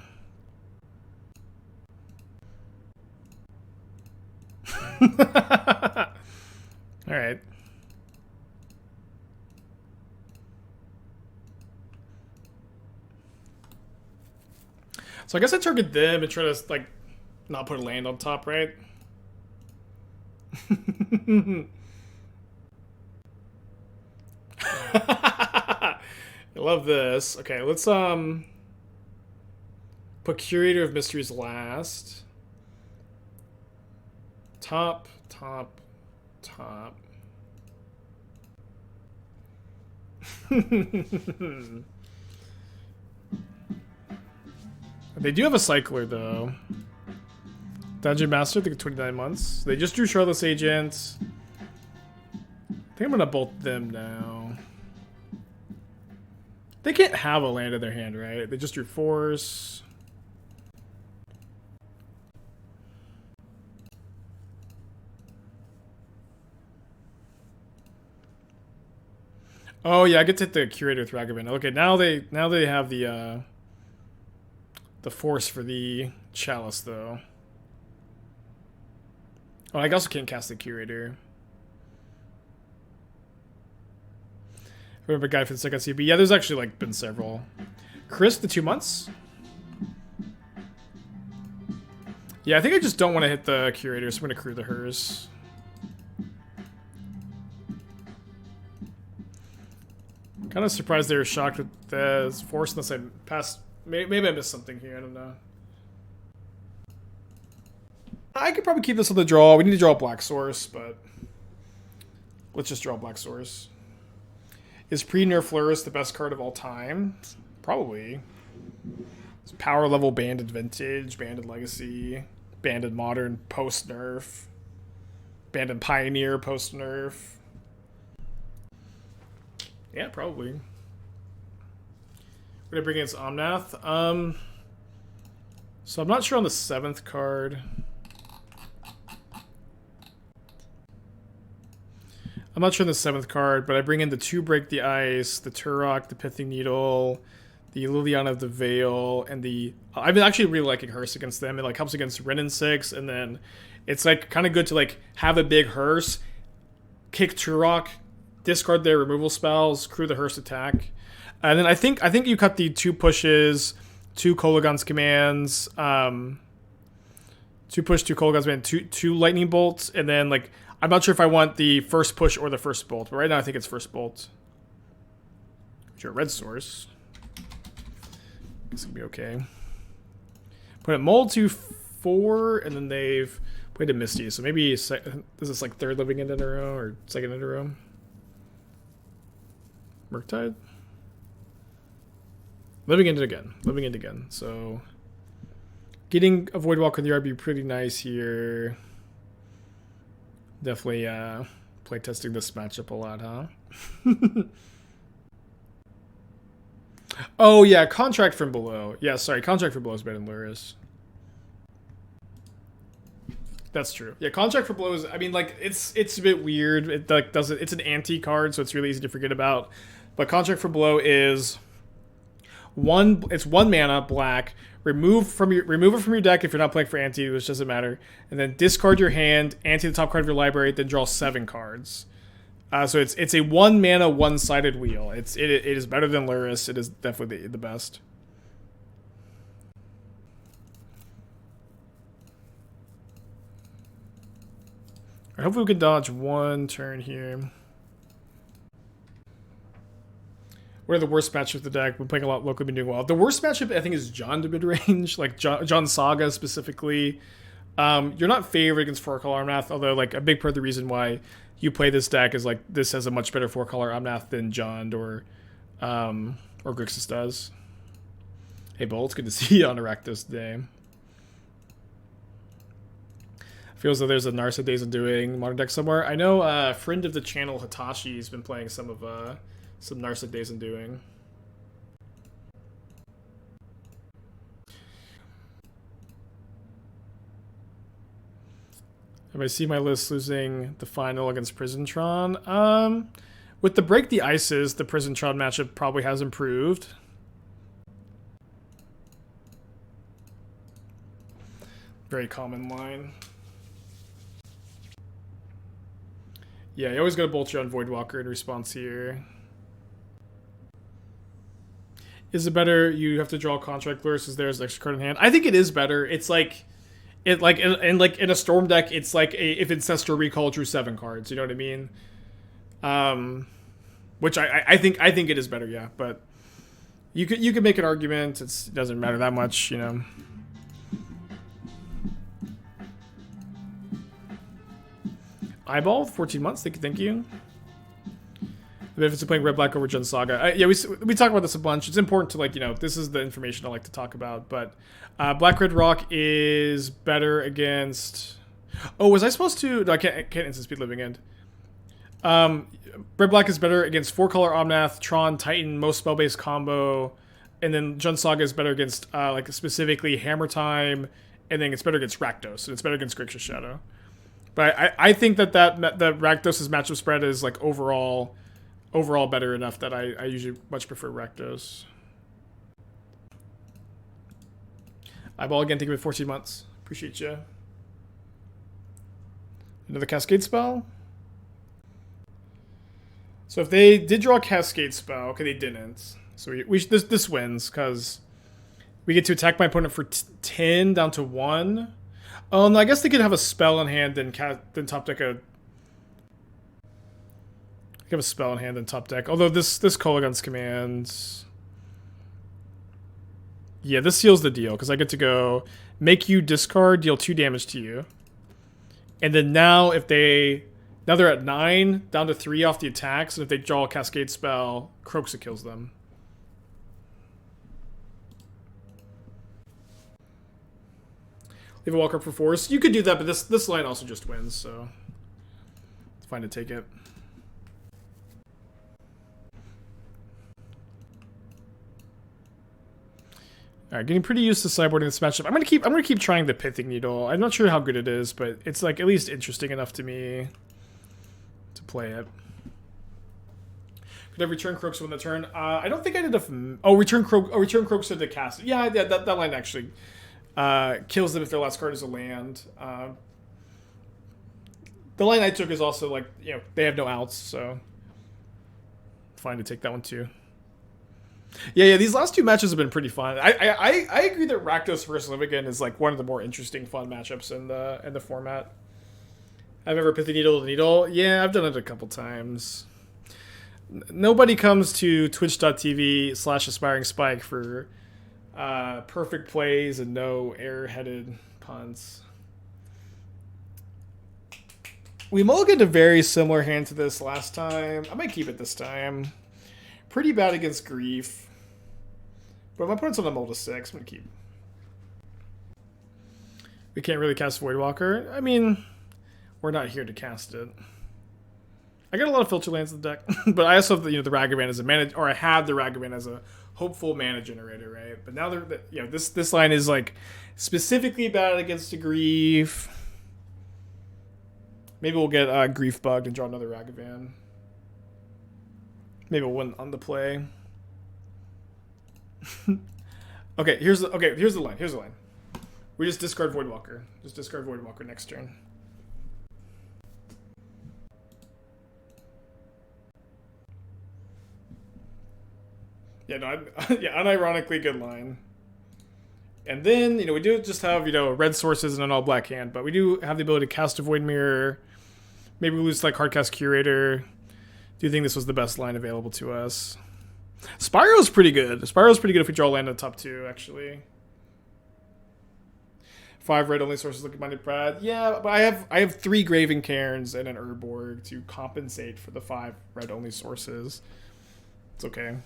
Alright. So I guess I target them and try to like not put a land on top, right? I love this. Okay, let's put Curator of Mysteries last. Top, top, top. They do have a cycler though. Dungeon Master, I think 29 months. They just drew Shardless Agent. I think I'm gonna bolt them now. They can't have a land in their hand, right? They just drew Force. Oh yeah, I get to hit the Curator with Ragavan. Okay, now they have the Force for the Chalice though. Oh, I also can't cast the Curator. Remember guy for the second CB. Yeah, there's actually like been several. Chris, the 2 months. Yeah, I think I just don't want to hit the Curator, so I'm gonna crew the Hers. Kind of surprised they were shocked with the Force unless I passed. Maybe I missed something here. I don't know. I could probably keep this on the draw. We need to draw a Black Source, but let's just draw a Black Source. Is pre-nerf Lurrus the best card of all time? Probably. It's power level Banded Vintage, Banded Legacy, Banded Modern post-nerf, Banded Pioneer post-nerf. Yeah, probably. We're gonna bring against Omnath. So I'm not sure on the 7th card. I'm not sure on the 7th card, but I bring in the 2 Break the Ice, the Tourach, the Pithing Needle, the Liliana of the Veil, and the... I've been actually really liking Hearse against them. It like helps against Ren and 6, and then it's like kind of good to like have a big Hearse, kick Tourach, discard their removal spells, crew the Hearse attack. And then I think you cut the 2 pushes, 2 Kolaghan's commands, 2 push, 2 Kolaghan's command, 2 lightning bolts, and then like I'm not sure if I want the first push or the first bolt, but right now I think it's first bolt. Sure, red source. Guess it'll be okay. Put it mold to 4, and then they've played a Misty, so maybe is this like 3rd living end in a row or 2nd in a row? Murktide? Living end again. So getting a Voidwalker in the yard would be pretty nice here. Definitely playtesting this matchup a lot, huh? Oh yeah, Contract from Below. Yeah, sorry, Contract from Below is better than Lurrus. That's true. Yeah, Contract from Below is, I mean, like it's a bit weird. It like doesn't. It's an anti card, so it's really easy to forget about. But Contract from Below is it's 1 mana, black. Remove it from your deck if you're not playing for anti, which doesn't matter. And then discard your hand, anti the top card of your library, then draw 7 cards. So it's a 1 mana, 1-sided wheel. It is better than Lurrus. It is definitely the best. I hope we can dodge 1 turn here. What are the worst matchups with the deck? We're playing a lot locally, been doing well. The worst matchup, I think, is John to mid-range, like John Saga specifically. You're not favored against 4-color Omnath, although like a big part of the reason why you play this deck is like this has a much better 4-color Omnath than John or Grixis does. Hey, Bolt, good to see you on Arachthos today. Feels like there's a Narset Days of Doing modern deck somewhere. I know a friend of the channel, Hitachi, has been playing some Narset Days of Doing. If I see my list losing the final against Prisontron, with the Break the Ices, the Prisontron matchup probably has improved. Very common line. Yeah, you always got to bolt you on Voidwalker in response here. Is it better you have to draw Contract versus there's an extra card in hand? I think it is better. It's like in a Storm deck, it's like if Ancestral Recall drew 7 cards. You know what I mean? Which I think it is better, yeah. But you could make an argument. It doesn't matter that much, you know. Eyeball, 14 months. Thank you. The benefits of playing Red Black over Jund Saga. Yeah, we talk about this a bunch. It's important to, like, you know, this is the information I like to talk about. But Black Red Rock is better against. Oh, was I supposed to? No, I can't instant speed Living End. Red Black is better against 4-color Omnath, Tron, Titan, most spell-based combo, and then Jund Saga is better against like specifically Hammer Time, and then it's better against Rakdos, and it's better against Grixis Shadow. But I think that the Rakdos' matchup spread is like overall better enough that I usually much prefer Rakdos. Eyeball again, thank you for 14 months. Appreciate you. Another Cascade spell. So if they did draw a Cascade spell, okay, they didn't. So this wins because we get to attack my opponent for 10 down to 1. Oh no, I guess they could have a spell in hand then top deck a. They have a spell in hand and top deck. Although this Kolaghan's commands. Yeah, this seals the deal because I get to go make you discard, deal 2 damage to you, and then now if they. Now they're at 9, down to 3 off the attacks, and if they draw a Cascade spell, Kroxa kills them. Leave a Walker for force. You could do that, but this line also just wins, so it's fine to take it. All right, getting pretty used to sideboarding this matchup. I'm gonna keep trying the Pithing Needle. I'm not sure how good it is, but it's like at least interesting enough to me to play it. Could I return Kroxa on the turn? I don't think I did a. Return Kroxa to cast it. Yeah, that line actually kills them if their last card is a land. The line I took is also like, you know, they have no outs, so fine to take that one too. Yeah. These last 2 matches have been pretty fun. I agree that Rakdos versus Livigan is like one of the more interesting, fun matchups in the format. I've ever Pithing Needle. Yeah, I've done it a couple times. Nobody comes to twitch.tv/aspiring spike for perfect plays and no error-headed punts. We mulliganed a very similar hand to this last time. I might keep it this time. Pretty bad against Grief. But my opponent's on a mull to 6. I'm going to keep. We can't really cast Voidwalker. I mean, we're not here to cast it. I got a lot of filter lands in the deck, but I also have the Ragavan as a mana, or I had the Ragavan as a hopeful mana generator, right? But now this line is like specifically bad against a Grief. Maybe we'll get Grief bugged and draw another Ragavan. Maybe we'll win on the play. Okay, here's the line. Here's the line. We just discard Voidwalker. Just discard Voidwalker next turn. Yeah, no, unironically good line. And then, we do just have, red sources and an all black hand, but we do have the ability to cast a Void Mirror. Maybe we lose like Hardcast Curator. Do you think this was the best line available to us? Spyro's pretty good. Spyro's pretty good if we draw land on top 2, actually. 5 red only sources looking minded Brad. Yeah, but I have 3 Graven Cairns and an Urborg to compensate for the 5 red only sources. It's okay.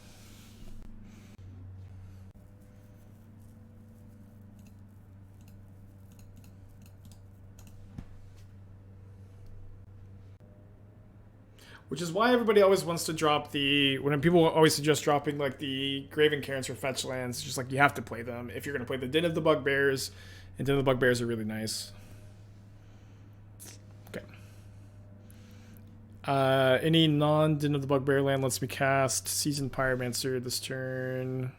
Which is why everybody always wants to drop when people always suggest dropping like the Graven Cairns for fetch lands, it's just like you have to play them if you're going to play the Den of the Bugbears, and Den of the Bugbears are really nice. Okay. Any non-Den of the Bugbear land lets me cast Seasoned Pyromancer this turn.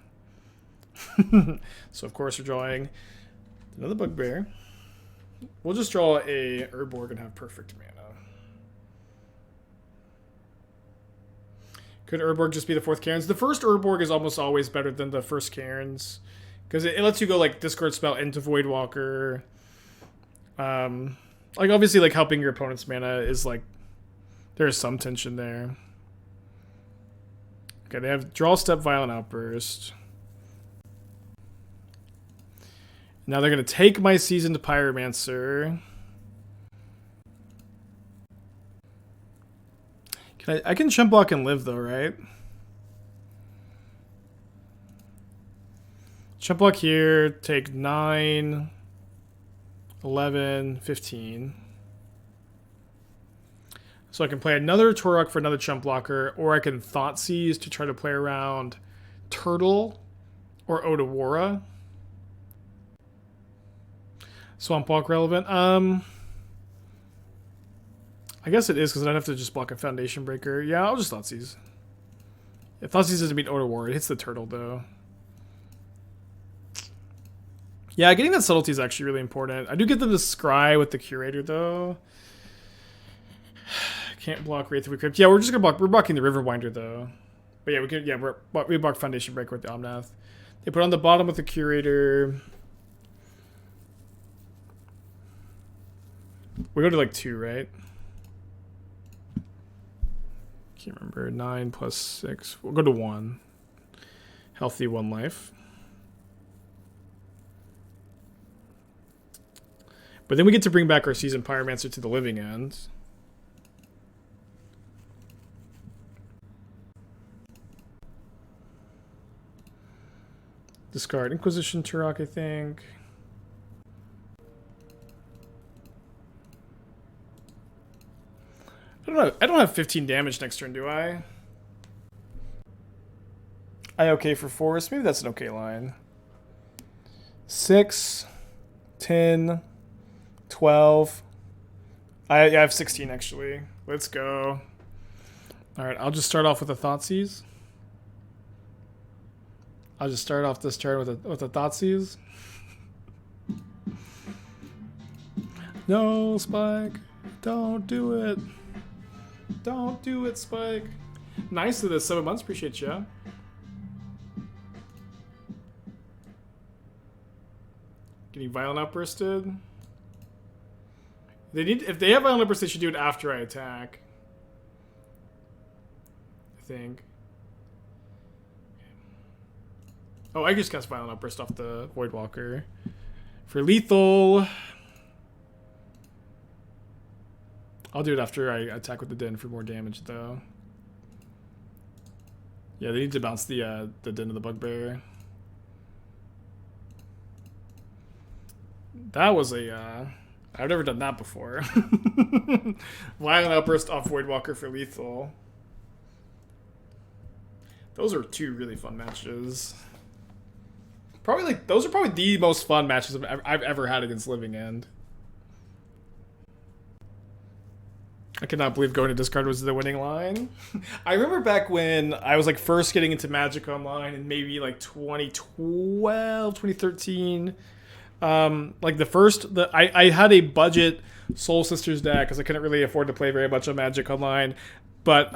So of course we're drawing Den of the Bugbear. We'll just draw a Urborg and have perfect mana. Could Urborg just be the 4th Cairns? The first Urborg is almost always better than the first Cairns. Because it lets you go, like, discard spell into Voidwalker. Like, obviously, like, helping your opponent's mana is, like, there's some tension there. Okay, they have Draw Step, Violent Outburst. Now they're going to take my Seasoned Pyromancer. I can chump block and live though, right? Chump block here, take 9, 11, 15. So I can play another Tourach for another chump blocker, or I can Thoughtseize to try to play around Turtle or Odawara. Swamp Walk relevant. I guess it is because I'd have to just block a Foundation Breaker. Yeah, I'll just Thoughtseize. If Thoughtseize doesn't beat Odawara, it hits the Turtle though. Yeah, getting that subtlety is actually really important. I do get them to scry with the Curator though. Can't block Wraith of Crypt. Yeah, we're just gonna block. We're blocking the Riverwinder though. But yeah, we can. Yeah, we block Foundation Breaker with the Omnath. They put on the bottom with the Curator. We go to like 2, right? Can't remember. 9 plus 6. We'll go to 1. Healthy 1 life. But then we get to bring back our Seasoned Pyromancer to the living end. Discard Inquisition Tourach, I think. I don't know. I don't have 15 damage next turn, do I? I okay for Forest? Maybe that's an okay line. 6, 10, 12. I have 16 actually. Let's go. Alright, I'll just start off with a Thoughtseize. I'll just start off this turn with a Thoughtseize. No, Spike. Don't do it. Don't do it, Spike. Nice to the 7 months. Appreciate you. Getting Violent Outbursted. If they have Violent Outburst, they should do it after I attack. I think. Oh, I just cast Violent Outburst off the Voidwalker. For lethal, I'll do it after I attack with the Den for more damage, though. Yeah, they need to bounce the Den of the Bugbear. That was a... I've never done that before. Violent Outburst off Voidwalker for lethal. Those are 2 really fun matches. Probably like those are probably the most fun matches I've ever had against Living End. I cannot believe going to discard was the winning line. I remember back when I was like first getting into Magic Online in maybe like 2012, 2013. Like I had a budget Soul Sisters deck because I couldn't really afford to play very much on Magic Online. But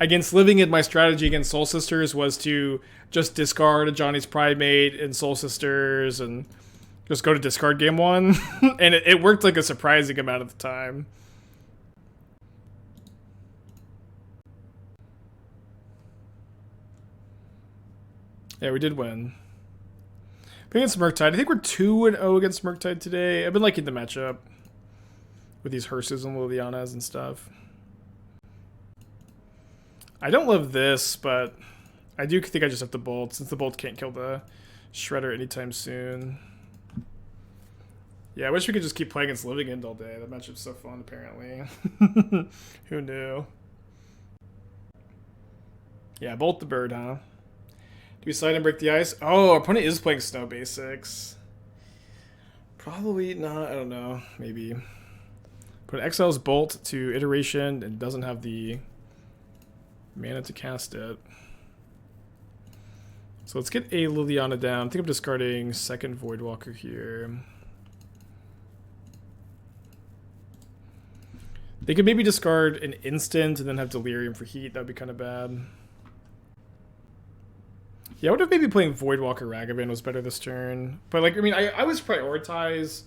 against Living End, my strategy against Soul Sisters was to just discard a Johnny's Primate and Soul Sisters and just go to discard game 1. And it worked like a surprising amount of the time. Yeah, we did win. Against Murktide, I think we're 2-0 against Murktide today. I've been liking the matchup with these Hearses and Lilianas and stuff. I don't love this, but I do think I just have the Bolt, since the Bolt can't kill the Shredder anytime soon. Yeah, I wish we could just keep playing against Living End all day. That matchup's so fun, apparently. Who knew? Yeah, Bolt the Bird, huh? Do we slide and break the ice? Oh, our opponent is playing Snow Basics. Probably not. I don't know. Maybe. But exiles Bolt to Iteration and doesn't have the mana to cast it. So let's get a Liliana down. I think I'm discarding second Voidwalker here. They could maybe discard an instant and then have Delirium for heat. That would be kind of bad. Yeah, I would have maybe playing Voidwalker Ragavan was better this turn. But like, I mean, I always prioritize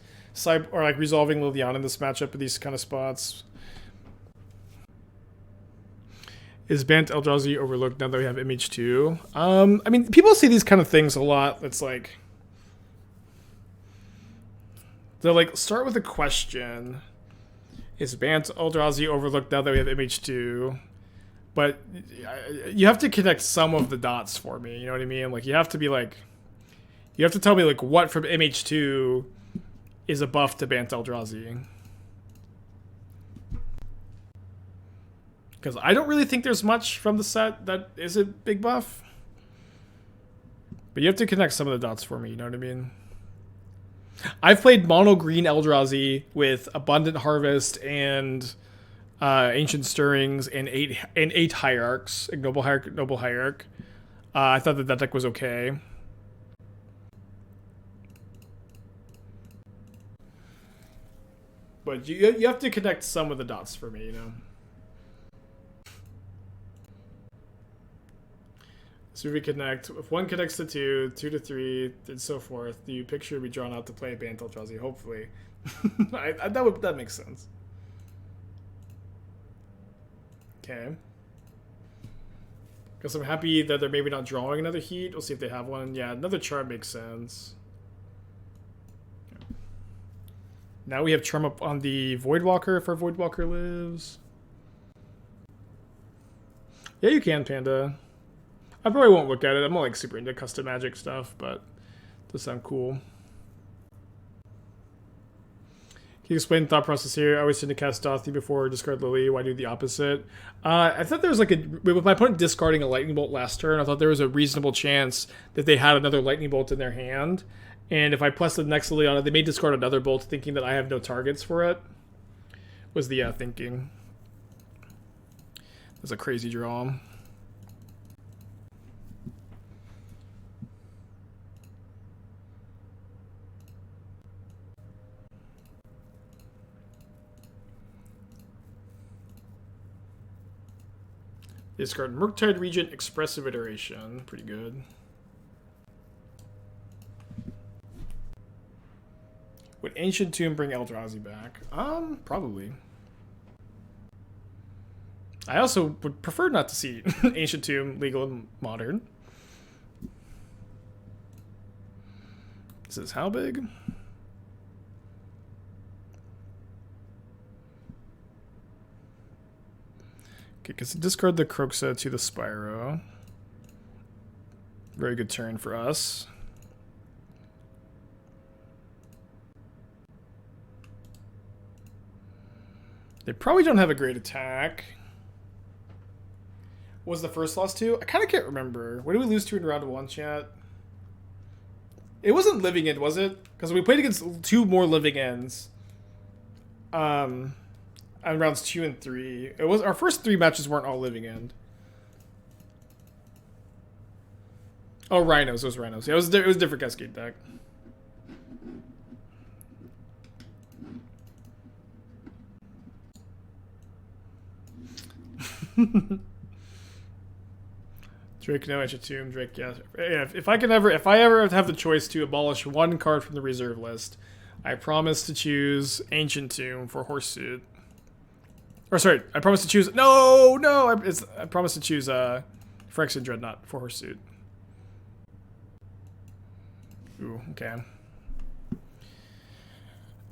or like resolving Liliana in this matchup at these kind of spots. Is Bant Eldrazi overlooked now that we have MH2? I mean, people say these kind of things a lot. It's like they'll like start with a question. Is Bant Eldrazi overlooked now that we have MH2? But you have to connect some of the dots for me. You know what I mean? Like, you have to be like, you have to tell me like what from MH2 is a buff to Bant Eldrazi. Because I don't really think there's much from the set that is a big buff. But you have to connect some of the dots for me, you know what I mean? I've played mono green Eldrazi with Abundant Harvest and Ancient Stirrings and eight Hierarchs, Noble Hierarch. I thought that deck was okay. But you have to connect some of the dots for me, you know? So we connect. If one connects to two, two to three, and so forth, the picture will be drawn out to play Bant Eldrazi, hopefully. That makes sense. Okay. Because I'm happy that they're maybe not drawing another heat. We'll see if they have one. Yeah, another charm makes sense. Okay. Now we have charm up on the Voidwalker if our Voidwalker lives. Yeah, you can, Panda. I probably won't look at it. I'm not like super into custom Magic stuff, but it does sound cool. Can you explain the thought process here? I always tend to cast Dauthi before discard Lily. Why do the opposite? I thought there was like with my opponent discarding a Lightning Bolt last turn, I thought there was a reasonable chance that they had another Lightning Bolt in their hand. And if I plus the next Lily on it, they may discard another Bolt thinking that I have no targets for it. Was the thinking. That's a crazy draw. Discard Murktide Regent, Expressive Iteration. Pretty good. Would Ancient Tomb bring Eldrazi back? Probably. I also would prefer not to see Ancient Tomb legal and modern. This is how big? Because discard the Kroxa to the Spyro. Very good turn for us. They probably don't have a great attack. What was the first loss to? I kind of can't remember. What did we lose to in round one, chat? It wasn't Living End, was it? Because we played against two more Living Ends. On rounds 2 and 3. It was our first 3 matches weren't all Living End. Oh, Rhinos. It was Rhinos. Yeah, it was a different Cascade deck. Drake, no Ancient Tomb. Drake, yeah. If I ever have the choice to abolish one card from the reserve list, I promise to choose Ancient Tomb for Horsesuit. Or sorry, I promise to choose. No. I promise to choose Phyrexian Dreadnought for Horsesuit. Ooh, okay.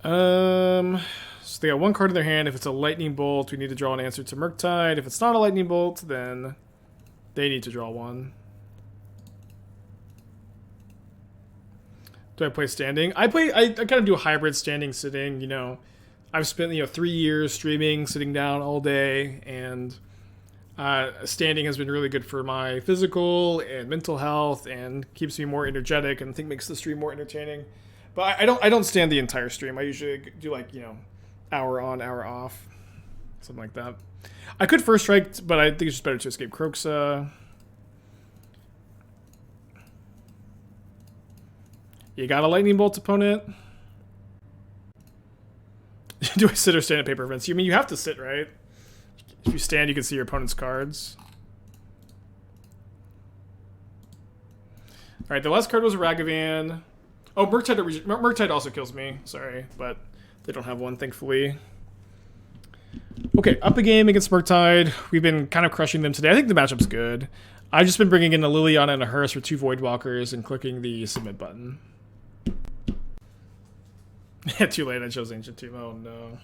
So they got one card in their hand. If it's a Lightning Bolt, we need to draw an answer to Murktide. If it's not a Lightning Bolt, then they need to draw one. Do I play standing? I kind of do a hybrid standing sitting, you know. I've spent 3 years streaming, sitting down all day, and standing has been really good for my physical and mental health, and keeps me more energetic, and I think makes the stream more entertaining. But I don't stand the entire stream. I usually do hour on, hour off, something like that. I could first strike, but I think it's just better to escape Kroxa. You got a Lightning Bolt, opponent? Do I sit or stand at paper events? You mean you have to sit, right? If you stand, you can see your opponent's cards. Alright, the last card was Ragavan. Oh, Murktide also kills me. Sorry, but they don't have one, thankfully. Okay, up a game against Murktide. We've been kind of crushing them today. I think the matchup's good. I've just been bringing in a Liliana and a Hearse for 2 Voidwalkers and clicking the submit button. Yeah, too late. I chose Ancient Tomb. Oh, no.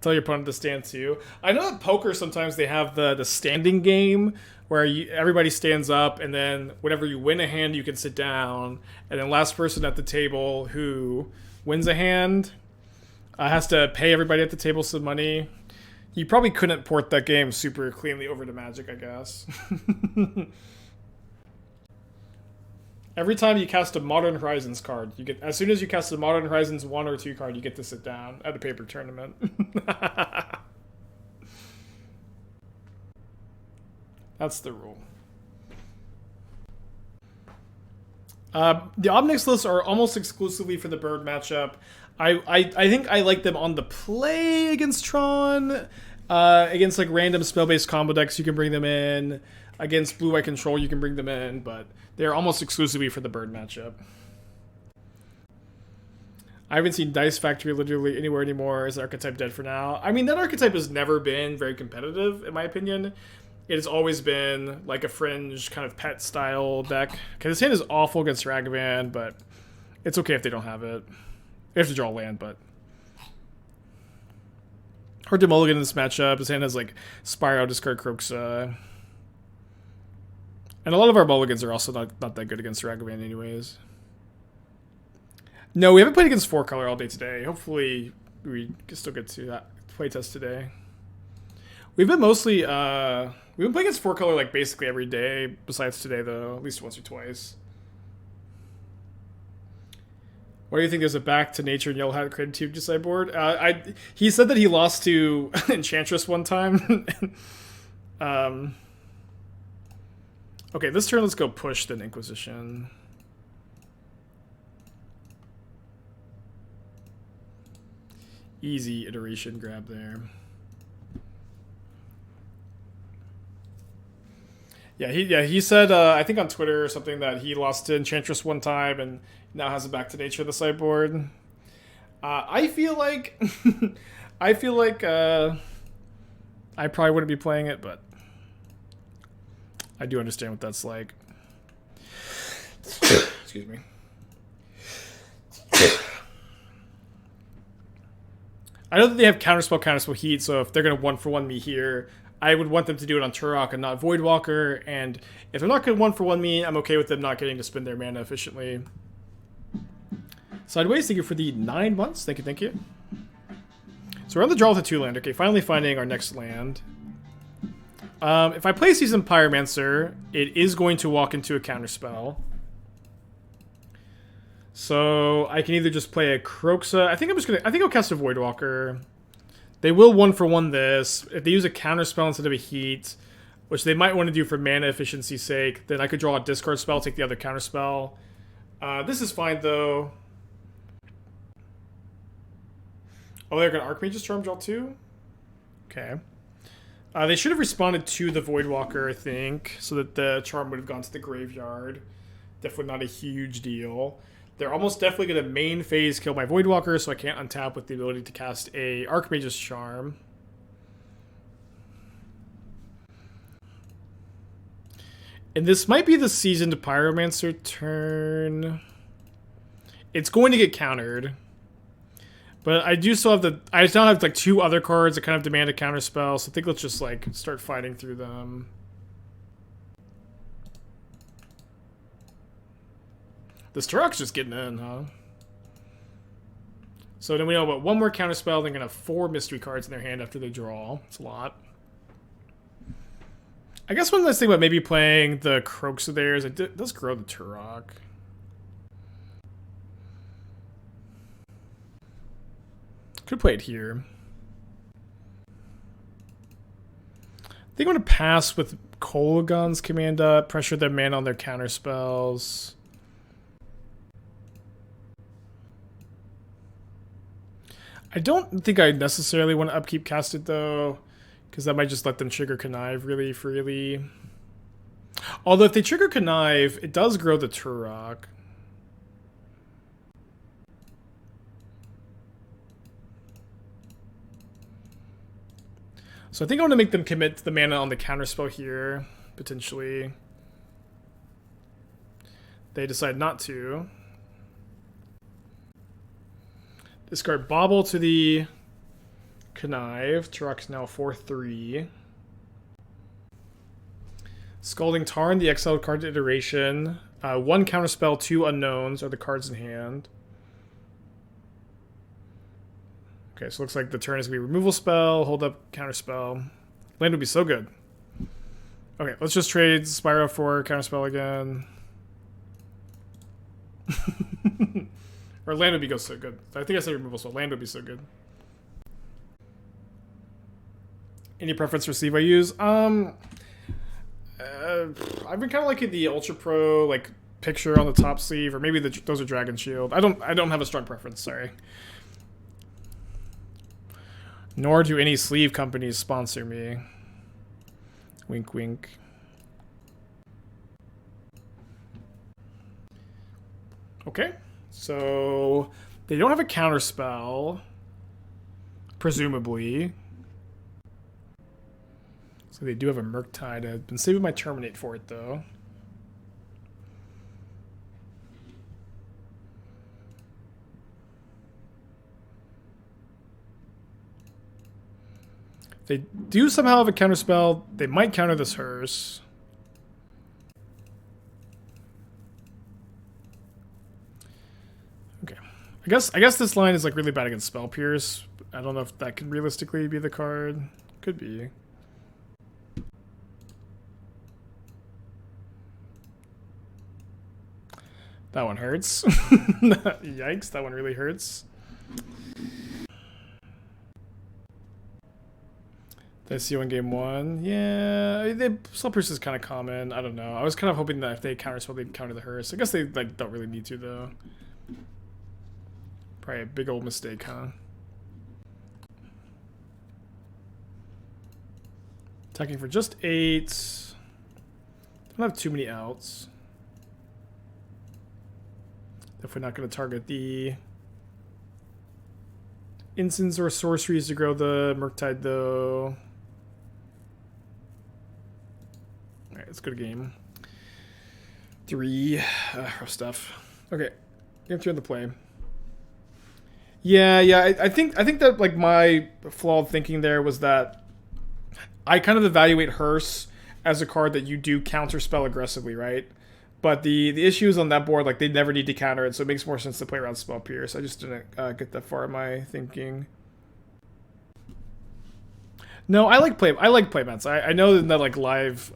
Tell your opponent to stand too. I know at poker sometimes they have the standing game where everybody stands up, and then whenever you win a hand, you can sit down, and then last person at the table who wins a hand has to pay everybody at the table some money. You probably couldn't port that game super cleanly over to Magic, I guess. Every time you cast a Modern Horizons card, you get, as soon as you cast a Modern Horizons 1 or 2 card, you get to sit down at a paper tournament. That's the rule. The Ob Nixilis are almost exclusively for the bird matchup. I think I like them on the play against Tron. Against like random spell-based combo decks, you can bring them in. Against blue-white control, you can bring them in, but they're almost exclusively for the bird matchup. I haven't seen Dice Factory literally anywhere anymore. Is the archetype dead for now? I mean, that archetype has never been very competitive, in my opinion. It has always been like a fringe kind of pet style deck. Okay, this hand is awful against Ragavan, but it's okay if they don't have it. They have to draw land, but hard to mulligan in this matchup. This hand has like Spyro, discard Kroxa. And a lot of our mulligans are also not that good against Ragavan anyways. No, we haven't played against 4-color all day today. Hopefully we can still get to that playtest today. We've been mostly, we've been playing against 4-color like basically every day, besides today though, at least once or twice. Why do you think there's a back to nature and yellow hat creative team to sideboard? He said that he lost to Enchantress one time. Okay, this turn let's go push then Inquisition. Easy iteration grab there. Yeah, he said I think on Twitter or something that he lost to Enchantress one time and now has a back to nature on the sideboard. I feel like I probably wouldn't be playing it, but I do understand what that's like. Excuse me. I know that they have counterspell heat, so if they're going to 1-for-1 me here, I would want them to do it on Tourach and not Voidwalker, and if they're not going to 1-for-1 me, I'm okay with them not getting to spend their mana efficiently. Sideways, thank you for the 9 months. Thank you. So we're on the draw with a 2-land. Okay, finally finding our next land. If I play Seasoned Pyromancer, it is going to walk into a counterspell. So I can either just play a Kroxa. I think I'll cast a Voidwalker. They will 1-for-1 this. If they use a counterspell instead of a heat, which they might want to do for mana efficiency's sake, then I could draw a discard spell, take the other counterspell. This is fine though. Oh, they're going to Archmage's Charm draw too? Okay. They should have responded to the Voidwalker, I think, so that the charm would have gone to the graveyard. Definitely not a huge deal. They're almost definitely going to main phase kill my Voidwalker, so I can't untap with the ability to cast a Archmage's Charm. And this might be the Seasoned Pyromancer turn. It's going to get countered. But I do still have I still have like 2 other cards that kind of demand a counterspell, so I think let's just like start fighting through them. This Tourach's just getting in, huh? So then we know about 1 more counterspell, they're gonna have 4 mystery cards in their hand after they draw. It's a lot. I guess one last thing about maybe playing the Kroxa there is it does grow the Tourach. Could play it here. I think I'm going to pass with Kolaghan's command up, pressure their mana on their counter spells. I don't think I necessarily want to upkeep cast it though, because that might just let them trigger Connive really freely. Although if they trigger Connive, it does grow the Tourach. So I think I want to make them commit to the mana on the counterspell here, potentially. They decide not to. Discard Bauble to the Connive. Tourach's now 4-3. Scalding Tarn, the exiled card iteration. 1 counterspell, 2 unknowns are the cards in hand. Okay, so it looks like the turn is going to be removal spell, hold up, counterspell. Land would be so good. Okay, let's just trade Spyro for counterspell again. Or land would be so good. I think I said removal spell. Land would be so good. Any preference for sleeve I use? I've been kind of liking the Ultra Pro like picture on the top sleeve, or maybe those are Dragon Shield. I don't have a strong preference. Sorry. Nor do any sleeve companies sponsor me. Wink, wink. Okay, so they don't have a counterspell, presumably. So they do have a Murktide. I've been saving my Terminate for it, though. They do somehow have a counterspell. They might counter this Hearse. Okay. I guess this line is like really bad against Spell Pierce. I don't know if that could realistically be the card. Could be. That one hurts. Yikes, that one really hurts. Did I see you in game 1? Yeah, Spell Pierce is kind of common. I don't know. I was kind of hoping that if they counterspell, they'd counter the Hearse. I guess they like don't really need to though. Probably a big old mistake, huh? Attacking for just 8. Don't have too many outs. Definitely not going to target the instants or sorceries to grow the Murktide, though. Alright, let's go to game 3. Rough stuff. Okay, game 2 on the play. Yeah. I think that like my flawed thinking there was that I kind of evaluate Hearse as a card that you do counterspell aggressively, right? But the issue is on that board, like they never need to counter it, so it makes more sense to play around Spell Pierce. I just didn't get that far in my thinking. No, I like playmats. I know in that like live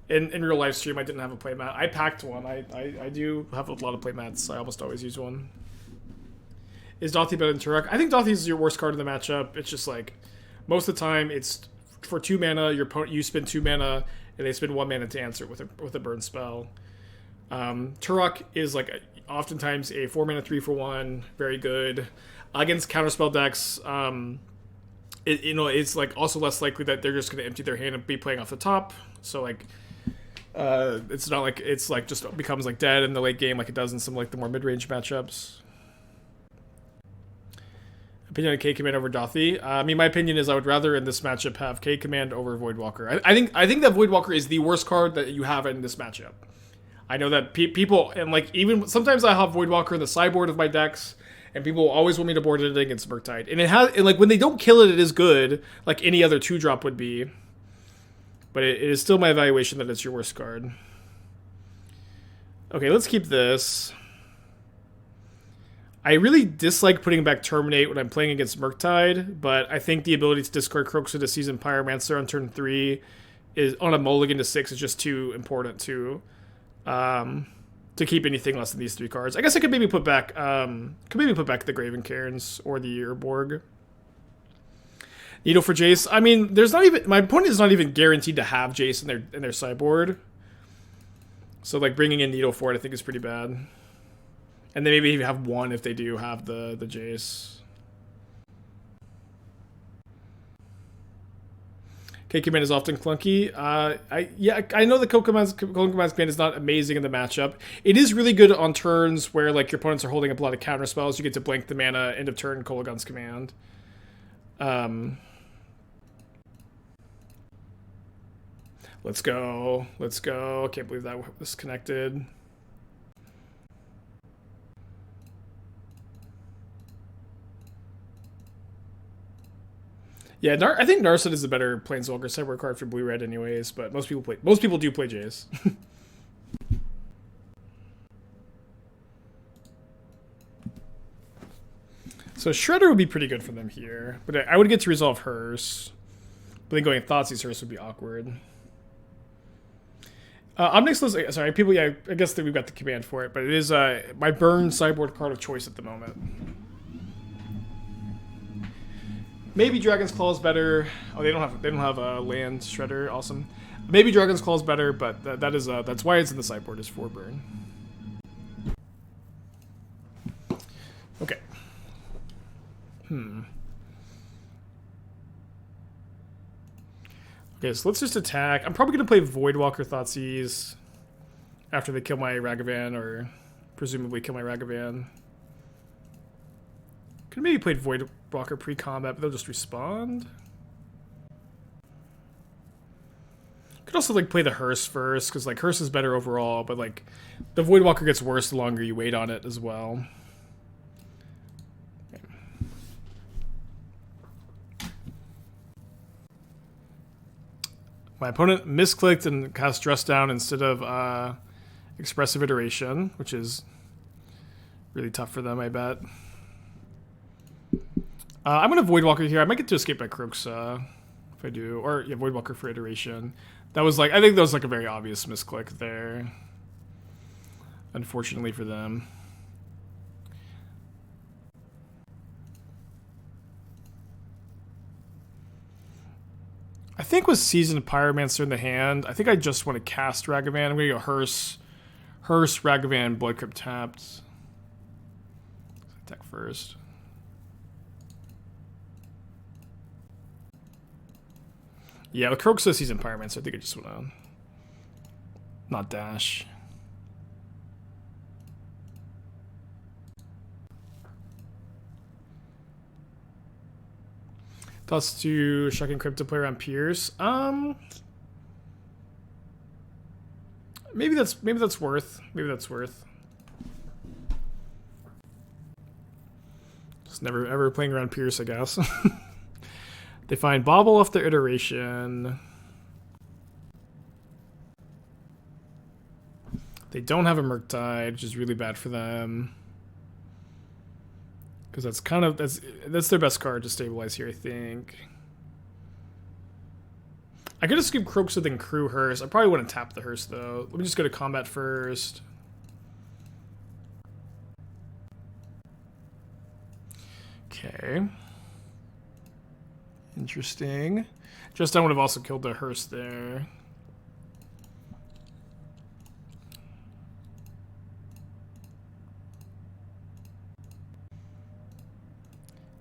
in real live stream I didn't have a playmat. I packed one. I do have a lot of playmats. I almost always use one. Is Dauthi better than Tourach? I think Dauthi is your worst card in the matchup. It's just like most of the time it's for 2 mana, your opponent you spend 2 mana and they spend 1 mana to answer it with a burn spell. Tourach is like oftentimes a 4 mana 3-for-1, very good against counterspell decks. It's like also less likely that they're just going to empty their hand and be playing off the top. So like, it's not like it's like just becomes like dead in the late game like it does in some like the more mid range matchups. Opinion on K-Command over Dauthi. I mean, my opinion is I would rather in this matchup have K-Command over Voidwalker. I think that Voidwalker is the worst card that you have in this matchup. I know that people, and like even sometimes I have Voidwalker in the sideboard of my decks, and people always want me to board it against Murktide. And and like when they don't kill it, it is good, like any other 2-drop would be. But it is still my evaluation that it's your worst card. Okay, let's keep this. I really dislike putting back Terminate when I'm playing against Murktide, but I think the ability to discard Kroxa to Seasoned Pyromancer on turn 3 is on a mulligan to 6 is just too important to keep anything less than these 3 cards. I guess I could maybe put back the Graven Cairns or the Urborg. Needle for Jace. I mean, my opponent is not even guaranteed to have Jace in their sideboard. So like bringing in Needle for it I think is pretty bad. And then maybe even have 1 if they do have the Jace. K-Command is often clunky. I know the Kokoman's command is not amazing in the matchup. It is really good on turns where like your opponents are holding up a lot of counter spells. You get to blank the mana, end of turn, Kolaghan's command. Let's go. I can't believe that was connected. Yeah, I think Narset is a better Planeswalker sideboard card for blue-red anyways, but most people do play Jace. So Shredder would be pretty good for them here, but I would get to resolve Hearse. But then going Thoughtseize Hearse would be awkward. Ob Nixilis, sorry, people, yeah, I guess that we've got the command for it, but it is my burn sideboard card of choice at the moment. Maybe Dragon's Claw is better. Oh, they don't have a land shredder. Awesome. Maybe Dragon's Claw is better, but that's why it's in the sideboard is for burn. Okay. Okay, so let's just attack. I'm probably gonna play Voidwalker Thoughtseize after they kill my Ragavan, or presumably kill my Ragavan. Could maybe played Voidwalker pre-combat, but they'll just respond. Could also like play the Hearse first, because like Hearse is better overall, but like the Voidwalker gets worse the longer you wait on it as well. Okay. My opponent misclicked and cast Dress Down instead of Expressive Iteration, which is really tough for them, I bet. I'm going to Voidwalker here. I might get to escape by Kroxa if I do. Or, yeah, Voidwalker for Iteration. That was like, I think that was like a very obvious misclick there. Unfortunately for them. I think with Seasoned Pyromancer in the hand, I think I just want to cast Ragavan. I'm going to go Hearse, Ragavan, Blood Crypt tapped. Attack first. Yeah, with Kroxa, Seasoned Pyromancer, I think I just want to not dash. Toss to Shock and Crypt to play around Pierce. Maybe that's worth. Just never ever playing around Pierce, I guess. They find Bobble off their Iteration. They don't have a Murktide, which is really bad for them. Because that's kind of that's their best card to stabilize here, I think. I could have scooped Kroxa then crew Hearse. I probably wouldn't tap the Hearse though. Let me just go to combat first. Okay. Interesting. Just I would have also killed the Hearse there.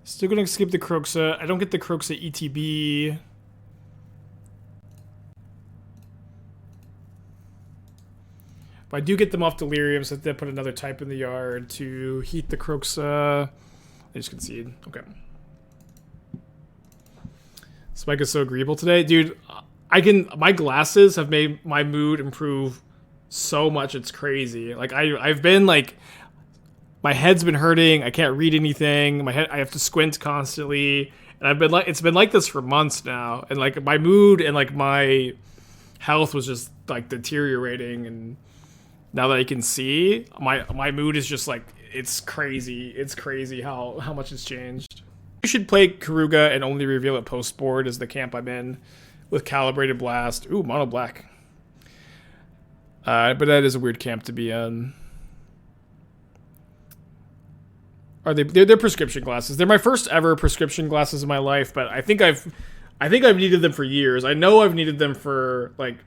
Still gonna skip the Kroxa. I don't get the Kroxa ETB. But I do get them off Delirium, so they put another type in the yard to heat the Kroxa. They just concede. Okay. Spike is so agreeable today. Dude, my glasses have made my mood improve so much, it's crazy. Like I've been like, my head's been hurting. I can't read anything. I have to squint constantly. And it's been like this for months now. And like my mood and like my health was just like deteriorating. And now that I can see, my mood is just like, it's crazy. It's crazy how much it's changed. You should play Karuga and only reveal it post board is the camp I'm in with Calibrated Blast. Ooh, mono black. But that is a weird camp to be in. They're prescription glasses. They're my first ever prescription glasses in my life, but I think I've needed them for years. I know I've needed them for like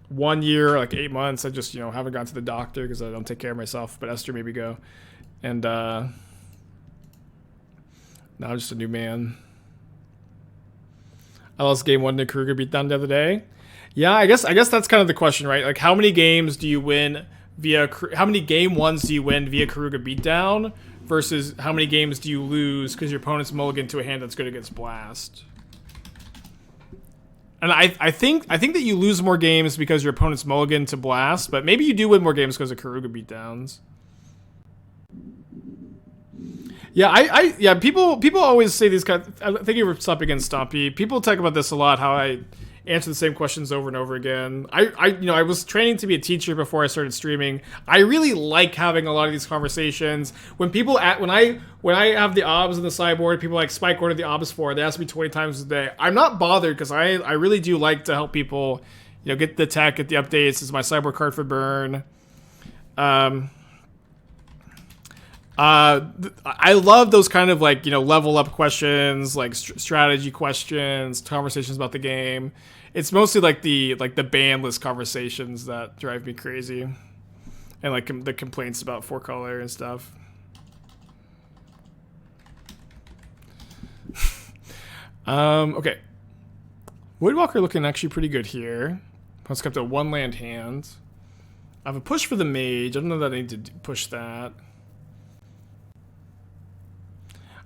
1 year, like 8 months. I just, haven't gone to the doctor because I don't take care of myself, but Esther made me go. And now I'm just a new man. I lost game 1 to Kruger beatdown the other day. Yeah, I guess that's kind of the question, right? Like, how many games do you win how many game 1s do you win via Karuga beatdown versus how many games do you lose because your opponent's mulligan to a hand that's good against Blast? And I think that you lose more games because your opponent's mulligan to Blast, but maybe you do win more games because of Karuga beatdowns. Yeah, yeah. People always say these kind. Thank you for stopping in, Stompy. People talk about this a lot. How I answer the same questions over and over again. I was training to be a teacher before I started streaming. I really like having a lot of these conversations. When people when I have the obs in the sideboard, people like Spike, what are the obs for? They ask me 20 times a day. I'm not bothered because I really do like to help people, get the tech, get the updates. This is my sideboard card for burn. I love those kind of level up questions, like strategy questions, conversations about the game. It's mostly like the ban list conversations that drive me crazy, and like the complaints about 4-color and stuff. Okay, Voidwalker looking actually pretty good here. Let's kept a 1-land hand. I have a push for the mage. I don't know that I need to push that.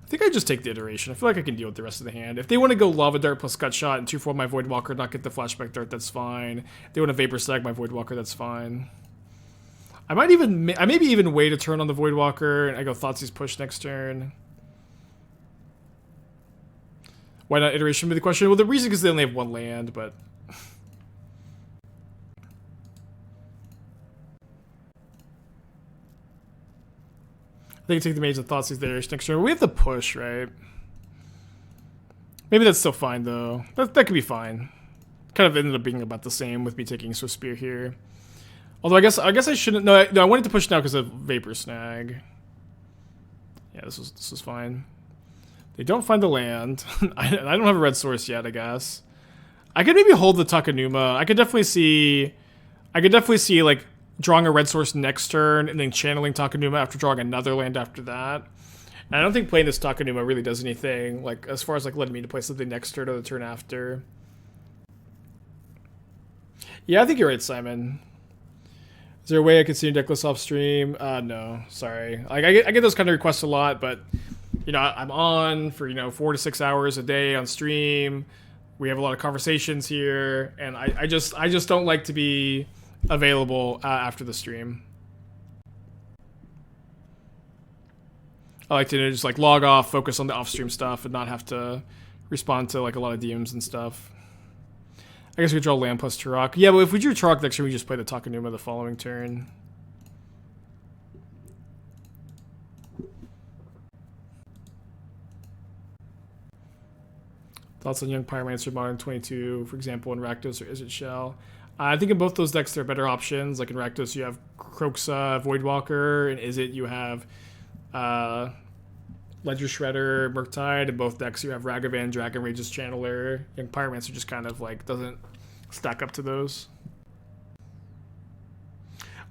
I think I just take the iteration. I feel like I can deal with the rest of the hand. If they want to go Lava Dart plus Gut Shot and 2-4 my Voidwalker, not get the Flashback Dart, that's fine. If they want to Vapor Stag my Voidwalker, that's fine. I maybe even wait a turn on the Voidwalker, and I go Thoughtseize Push next turn. Why not iteration be the question? Well, the reason is they only have 1 land, but... They can take the mage and Thoughtseize the iteration next turn. We have to push, right? Maybe that's still fine, though. That could be fine. Kind of ended up being about the same with me taking Swift Spear here. Although I guess I shouldn't. No, I wanted to push now because of Vapor Snag. Yeah, this was fine. They don't find the land. I don't have a red source yet, I guess. I could maybe hold the Takenuma. I could definitely see like drawing a red source next turn and then channeling Takenuma after drawing another land after that. And I don't think playing this Takenuma really does anything, like as far as like letting me to play something next turn or the turn after. Yeah, I think you're right, Simon. Is there a way I can see your Decklist off stream? No, sorry. Like I get those kind of requests a lot, but I'm on for 4 to 6 hours a day on stream. We have a lot of conversations here, and I just don't like to be available after the stream. I like to just like log off, focus on the off-stream stuff, and not have to respond to like a lot of DMs and stuff. I guess we draw land plus Tourach. Yeah, but if we drew Tourach next turn, we just play the Takenuma the following turn. Thoughts on Young Pyromancer Modern 22, for example, in Rakdos or Izzet Shell? I think in both those decks there are better options. Like in Rakdos you have Kroxa, Voidwalker, and Izzet you have Ledger Shredder, Murktide. In both decks you have Ragavan, Dragon Rage's Channeler. Young Pyromancer just kind of like doesn't stack up to those.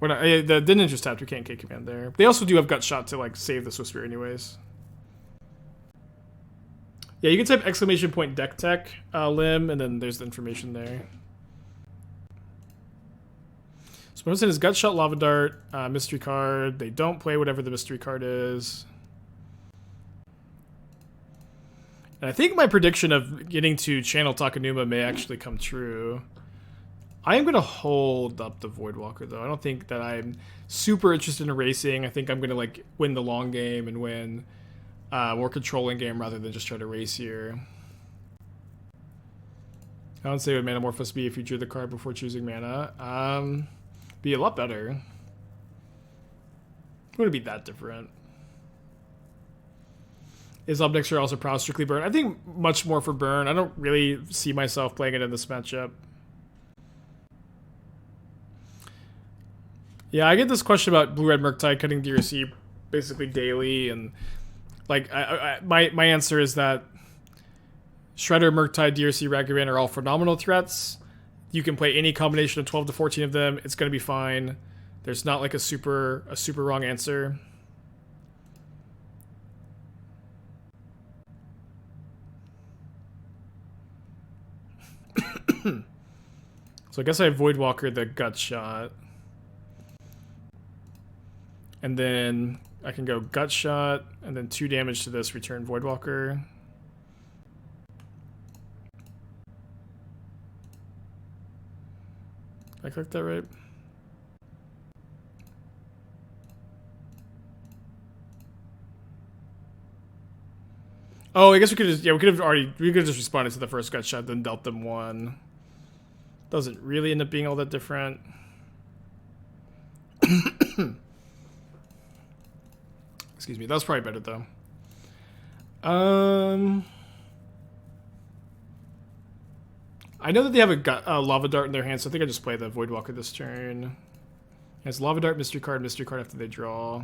We're not, the Ninja's tapped, we can't K command there. They also do have Gut Shot to like save the Swift Spear anyways. Yeah, you can type exclamation point deck tech lim, and then there's the information there. So Mosin is Gut Shot, Lava Dart, mystery card. They don't play whatever the mystery card is. And I think my prediction of getting to channel Takenuma may actually come true. I am going to hold up the Voidwalker, though. I don't think that I'm super interested in racing. I think I'm going to like win the long game and win more controlling game rather than just try to race here. I would say would Manamorphose be if you drew the card before choosing mana. Be a lot better. It wouldn't be that different. Is Ob Nixilis also proud strictly burn? I think much more for burn. I don't really see myself playing it in this matchup. Yeah, I get this question about Blue-Red Murktide cutting DRC basically daily, and like my answer is that Shredder, Murktide, DRC, Ragavan are all phenomenal threats. You can play any combination of 12 to 14 of them. It's going to be fine. There's not like a super wrong answer. So I guess I Voidwalker the Gut Shot. And then I can go Gut Shot, and then 2 damage to this, return Voidwalker. Did I click that right? Oh, I guess we could just, yeah, we could have just responded to the first gut shot, then dealt them one. Doesn't really end up being all that different. Excuse me, that was probably better though. I know that they have a Lava Dart in their hand, so I think I just play the Voidwalker this turn. It's Lava Dart, Mystery Card after they draw.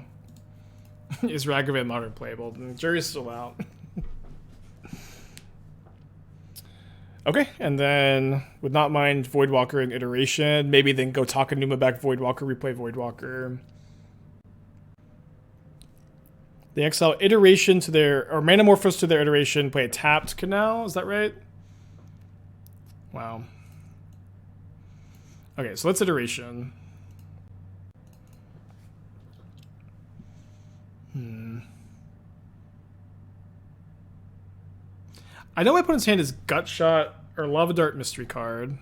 Is Ragavan modern playable? The jury's still out. Okay, and then would not mind Voidwalker in iteration. Maybe then go Takenuma back Voidwalker, replay Voidwalker. They exile iteration to their, or Manamorphose to their iteration, play a tapped Canal, is that right? Wow. Okay, so let's iteration. I know my opponent's hand is Gut Shot or Lava Dart Mystery Card.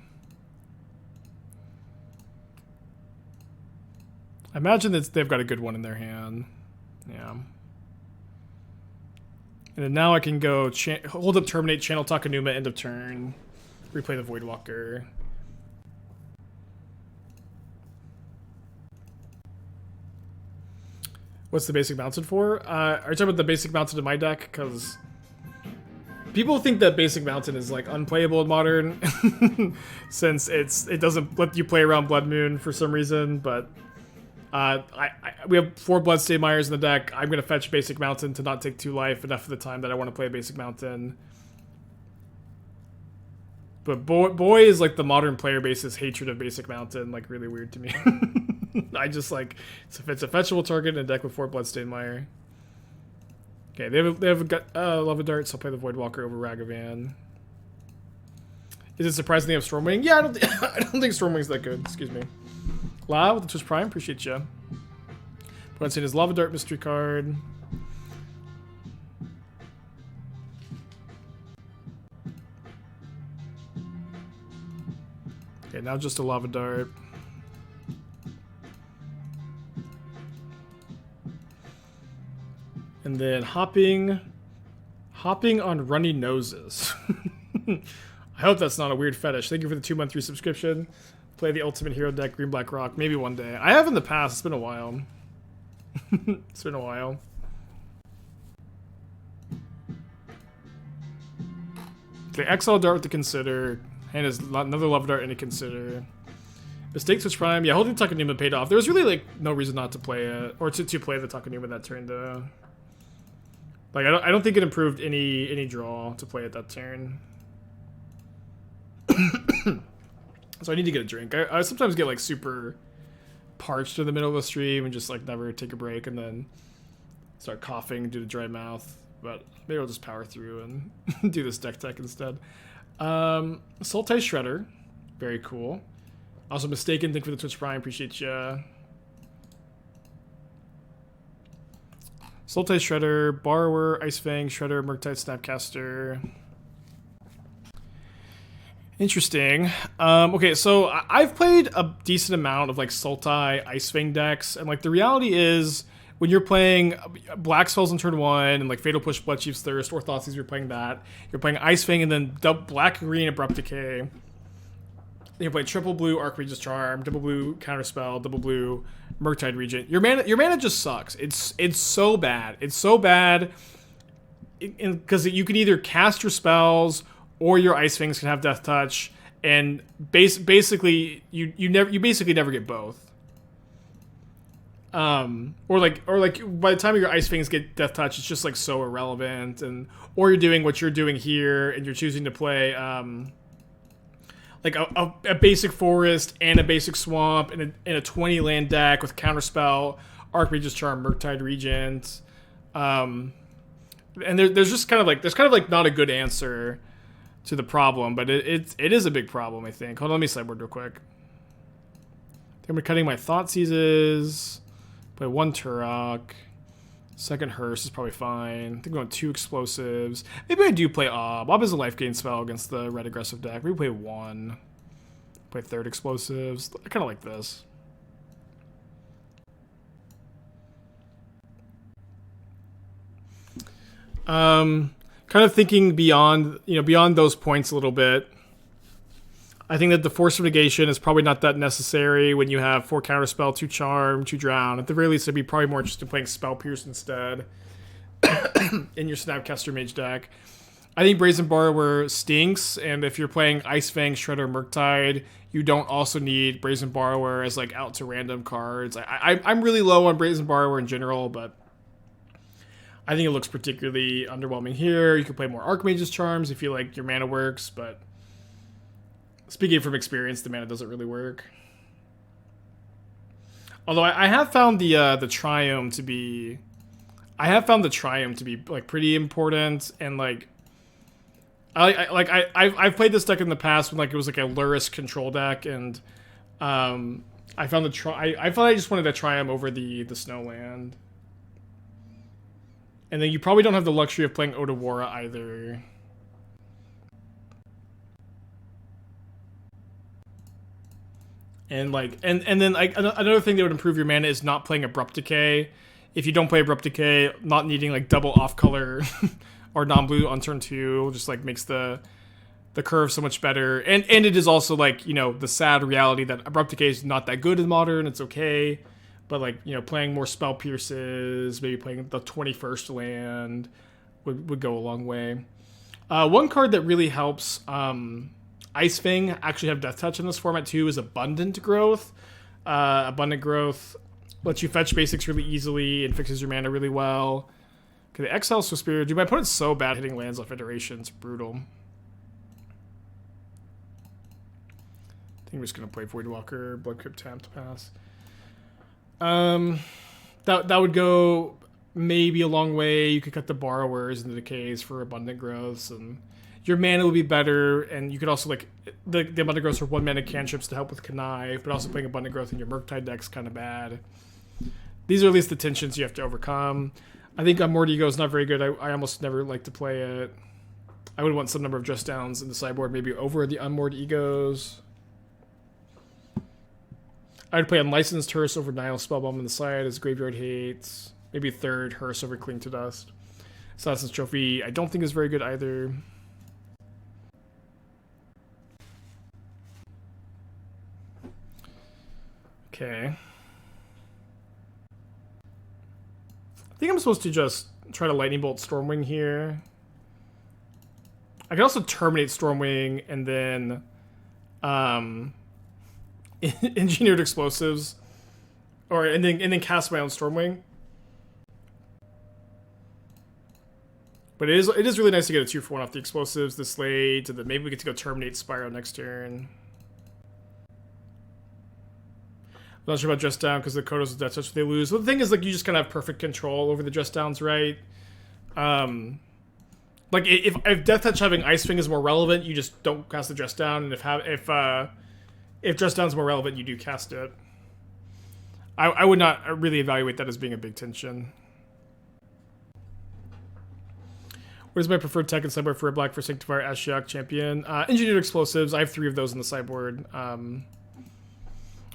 I imagine that they've got a good one in their hand. Yeah. And then now I can go hold up, terminate, channel Takenuma, end of turn, replay the Voidwalker. What's the basic mounted for? Are you talking about the basic mounted in my deck? Because people think that basic mountain is like unplayable in modern, since it doesn't let you play around Blood Moon for some reason. But we have 4 Bloodstained Mires in the deck. I'm gonna fetch basic mountain to not take 2 life enough of the time that I want to play basic mountain. But boy is like the modern player base's hatred of basic mountain like really weird to me. I just like, it's a fetchable target in a deck with 4 Bloodstained Mire. Okay, they have a Lava Dart, so I'll play the Voidwalker over Ragavan. Is it surprising they have Stormwing? Yeah, I don't think Stormwing's that good. Excuse me. La with the Twitch Prime, appreciate ya. What's in his Lava Dart mystery card. Okay, now just a Lava Dart. And then hopping on runny noses. I hope that's not a weird fetish. Thank you for the 2-month resubscription. Play the Ultimate Hero deck, Green Black Rock, maybe one day. I have in the past, it's been a while. It's been a while. Okay, XL Dart to consider. And is another Lava Dart to consider. Mistake Switch Prime. Yeah, holding Takenuma paid off. There was really like no reason not to play it. Or to play the Takenuma that turn though. Like I don't think it improved any draw to play it that turn. So I need to get a drink. I sometimes get like super parched in the middle of the stream and just like never take a break and then start coughing due to dry mouth. But maybe I'll just power through and do this deck tech instead. Sultai Shredder, very cool. Also Mistaken, thank you for the Twitch Prime, appreciate ya. Sultai Shredder, Borrower, Ice Fang, Shredder, Murktide, Snapcaster. Interesting. Okay, so I've played a decent amount of like Sultai, Ice Fang decks, and like the reality is when you're playing Black Spells on turn 1 and like Fatal Push, Blood Chief's Thirst, or Thoughtseize, you're playing that. You're playing Ice Fang and then Black Green Abrupt Decay. Then you play triple blue Archmage's Charm, double blue Counterspell, double blue Murktide Regent. Your mana just sucks. It's so bad. It's so bad because you can either cast your spells or your Ice Fangs can have Death Touch, and basically you basically never get both. Or like by the time your Ice Fangs get Death Touch, it's just like so irrelevant, or you're doing what you're doing here and you're choosing to play like a basic forest and a basic swamp in a 20 land deck with Counterspell, Archmage's Charm, Murktide Regent. And there's just kind of like not a good answer to the problem, but it is a big problem, I think. Hold on, let me sideboard real quick. I think I'm cutting my Thoughtseizes. Play 1 Tourach. Second Hearse is probably fine. I think I'm going 2 Explosives. Maybe I do play Ob. Ob is a life gain spell against the red aggressive deck. Maybe play 1. Play 3rd Explosives. I kind of like this. Kind kind of thinking beyond, beyond those points a little bit. I think that the Force of Negation is probably not that necessary when you have 4 Counterspell, 2 Charm, 2 Drown. At the very least, I'd be probably more interested in playing Spell Pierce instead in your Snapcaster Mage deck. I think Brazen Borrower stinks, and if you're playing Ice Fang, Shredder, Murktide, you don't also need Brazen Borrower as like out to random cards. I'm really low on Brazen Borrower in general, but I think it looks particularly underwhelming here. You can play more Archmage's Charms if you like your mana works, but speaking from experience, the mana doesn't really work. Although I have found the Triumph to be, like pretty important, and like I've played this deck in the past when like it was like a Lurrus control deck, and I found I thought I just wanted a Triumph over the Snowland. And then you probably don't have the luxury of playing Odawara either. And like and then like another thing that would improve your mana is not playing Abrupt Decay. If you don't play Abrupt Decay, not needing like double off color or non-blue on turn 2 just like makes the curve so much better. And it is also like, the sad reality that Abrupt Decay is not that good in Modern. It's okay. But like, playing more Spell Pierces, maybe playing the 21st land would go a long way. One card that really helps Ice Fang actually have Death Touch in this format too is Abundant Growth. Abundant Growth lets you fetch basics really easily and fixes your mana really well. Okay, the Exile Suspiria. Dude, my opponent's so bad hitting lands off Iteration. It's brutal. I think I'm just going to play Voidwalker, Blood Crypt, tap to pass. That would go maybe a long way. You could cut the Borrowers and the Decays for Abundant Growths, and your mana will be better. And you could also like the Abundant Growths are 1 mana cantrips to help with Connive, but also playing Abundant Growth in your Murktide deck's kind of bad. These are at least the tensions you have to overcome. I think Unmoored Ego is not very good. I almost never like to play it. I would want some number of Dress Downs in the sideboard, maybe over the Unmoored Egos. I'd play Unlicensed Hearse over Nihil Spellbomb on the side as Graveyard Hates. Maybe 3rd Hearse over Cling to Dust. Assassin's Trophy I don't think is very good either. Okay. I think I'm supposed to just try to Lightning Bolt Stormwing here. I can also terminate Stormwing and then Engineered Explosives, and then cast my own Stormwing. But it is really nice to get a 2-for-1 off the Explosives, the Slate, and then maybe we get to go terminate Spyro next turn. I'm not sure about Dress Down because the Kodos with Death Touch they lose. But the thing is, like, you just kind of have perfect control over the Dress Downs, right? Like if Death Touch having Ice Fang is more relevant, you just don't cast the Dress Down, and if Dress Down is more relevant, you do cast it. I would not really evaluate that as being a big tension. Where's my preferred tech in sideboard for a black for Sanctifier Ashiok Champion? Engineered Explosives. I have 3 of those in the sideboard.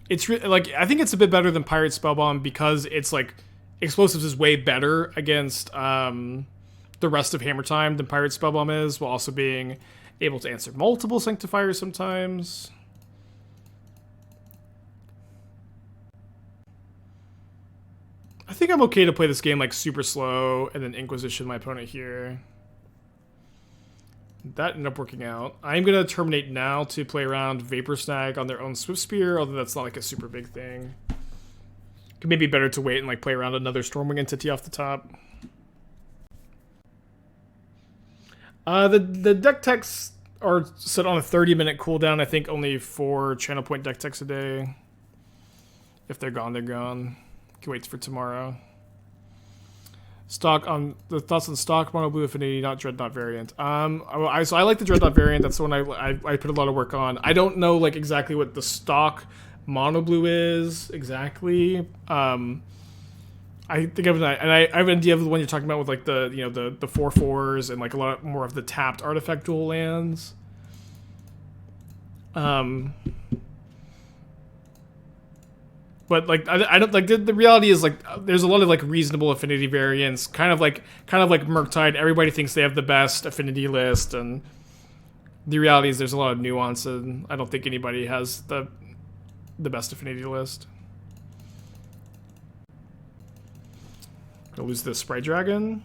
It's like I think it's a bit better than Pirate Spellbomb because it's like Explosives is way better against the rest of Hammer Time than Pirate Spellbomb is, while also being able to answer multiple Sanctifiers sometimes. I think I'm okay to play this game like super slow and then Inquisition my opponent here. That ended up working out. I'm going to terminate now to play around Vapor Snag on their own Swift Spear, although that's not like a super big thing. Could maybe be better to wait and like play around another Stormwing entity off the top. The deck techs are set on a 30-minute cooldown. I think only 4 channel point deck techs a day. If they're gone, they're gone. Can wait for tomorrow. Stock on the thoughts on stock mono blue affinity, not Dreadnought variant. So I like the Dreadnought variant. That's the one I put a lot of work on. I don't know like exactly what the stock mono blue is exactly. I think I have an idea of the one you're talking about with like the the 4/4s and like a lot more of the tapped artifact dual lands. But like I don't like the reality is like there's a lot of like reasonable affinity variants, kind of like Murktide. Everybody thinks they have the best affinity list, and the reality is there's a lot of nuance, and I don't think anybody has the best affinity list. Gonna lose the Sprite Dragon.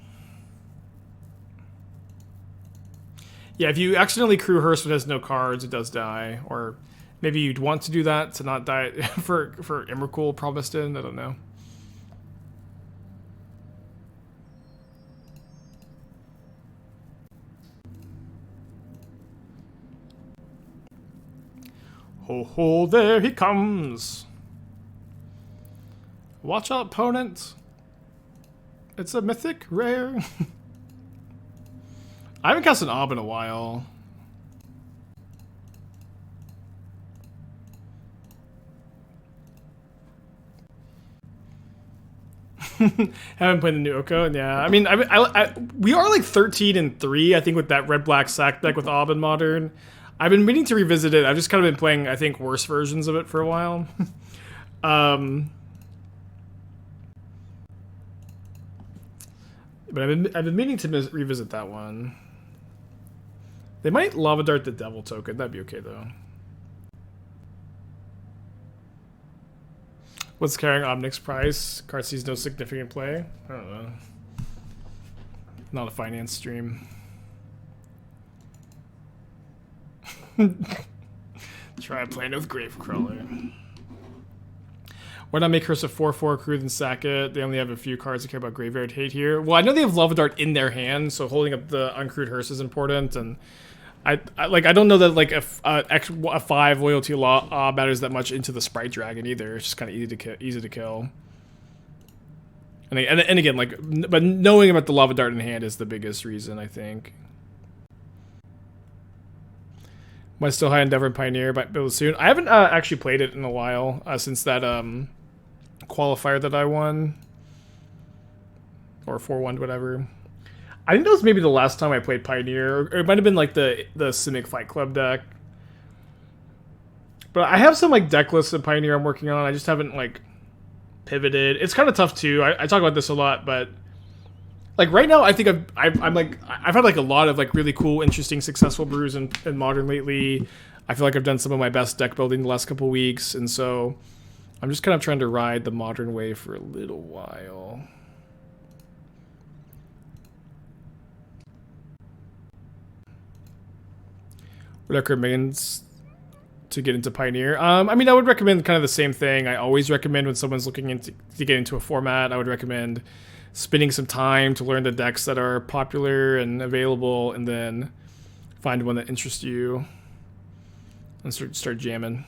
Yeah, if you accidentally crew Hearse but has no cards, it does die. Or maybe you'd want to do that to not die for Emrakul promised in. I don't know. Ho ho, there he comes. Watch out, opponent. It's a mythic rare. I haven't cast an Ob in a while. Haven't played the new Oko, and yeah, I mean, we are like 13-3, I think, with that red-black sack deck with Ob in Modern. I've been meaning to revisit it. I've just kind of been playing, I think, worse versions of it for a while. But I've been meaning to revisit that one. They might Lava Dart the Devil token. That'd be okay, though. What's carrying Ob Nixilis price? Card sees no significant play. I don't know. Not a finance stream. Try playing with Gravecrawler. Why not make Curse a 4/4 crew then sack it? They only have a few cards that care about Graveyard Hate here. Well, I know they have Lava Dart in their hand, so holding up the uncrewed Hearse is important. And I don't know that like a 5 loyalty law matters that much into the Sprite Dragon either. It's just kind of easy to kill. And again, like, but knowing about the Lava Dart in hand is the biggest reason, I think. Am I still high Endeavor and Pioneer? But build soon. I haven't actually played it in a while since that qualifier that I won, or 4-1, whatever. I think that was maybe the last time I played Pioneer, or it might have been like the Simic Fight Club deck. But I have some like deck lists of Pioneer I'm working on. I just haven't like pivoted. It's kind of tough too. I talk about this a lot, but like right now, I think I've had like a lot of like really cool, interesting, successful brews in Modern lately. I feel like I've done some of my best deck building the last couple weeks, and so I'm just kind of trying to ride the Modern wave for a little while. Would I recommend to get into Pioneer? I mean, I would recommend kind of the same thing. I always recommend when someone's looking to get into a format, I would recommend spending some time to learn the decks that are popular and available, and then find one that interests you and start jamming.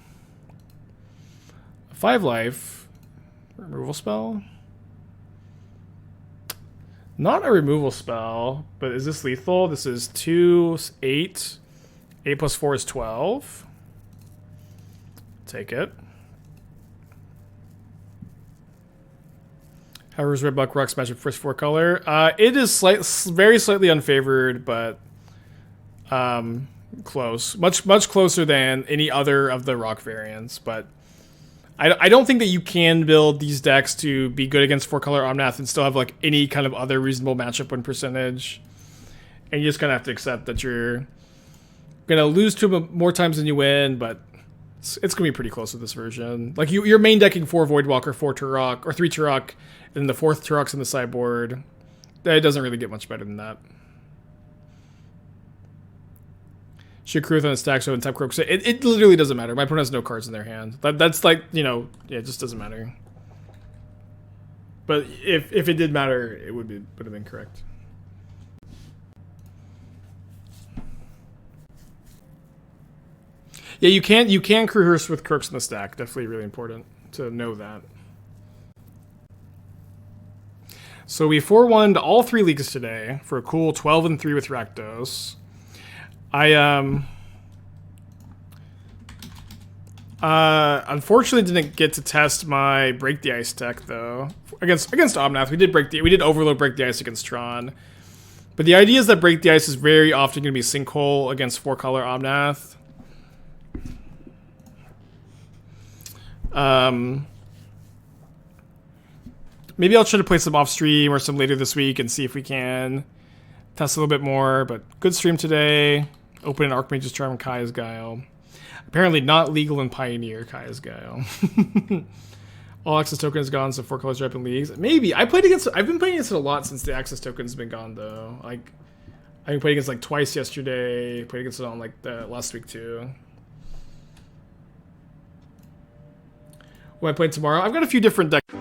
5 life removal spell. Not a removal spell, but is this lethal? This is 2, 8. 8 plus 4 is 12. Take it. However, Red Black Rocks match up first 4 color. It is very slightly unfavored, but close. Much closer than any other of the rock variants. But I don't think that you can build these decks to be good against 4 color Omnath and still have like any kind of other reasonable matchup win percentage. And you just kind of have to accept that you're gonna lose to them more times than you win, but it's gonna be pretty close with this version. Like you're main decking 4 Voidwalker, 4 Tourach, or 3 Tourach, and the 4th Tourach's in the sideboard. It doesn't really get much better than that. Should crew on a stack so and type Kroxa. It literally doesn't matter. My opponent has no cards in their hand. That's like, you know, yeah, it just doesn't matter. But if it did matter, it would have been correct. Yeah, you can crew Hearse with Kroxa in the stack. Definitely really important to know that. So we 4-1'd all 3 leagues today for a cool 12-3 with Rakdos. I unfortunately didn't get to test my Break the Ice deck though. Against Omnath, we did Overload Break the Ice against Tron. But the idea is that Break the Ice is very often going to be Sinkhole against 4 color Maybe I'll try to play some off stream or some later this week and see if we can test a little bit more. But good stream today. Open an Archmage's Charm and Kaya's Guile. Apparently not legal in Pioneer, Kaya's Guile. All access tokens gone, so 4 colors are up in leagues. Maybe. I've been playing against it a lot since the access tokens have been gone, though. Like, I've been playing against like twice yesterday. Played against it on like the last week too. What am I playing tomorrow? I've got a few different decks.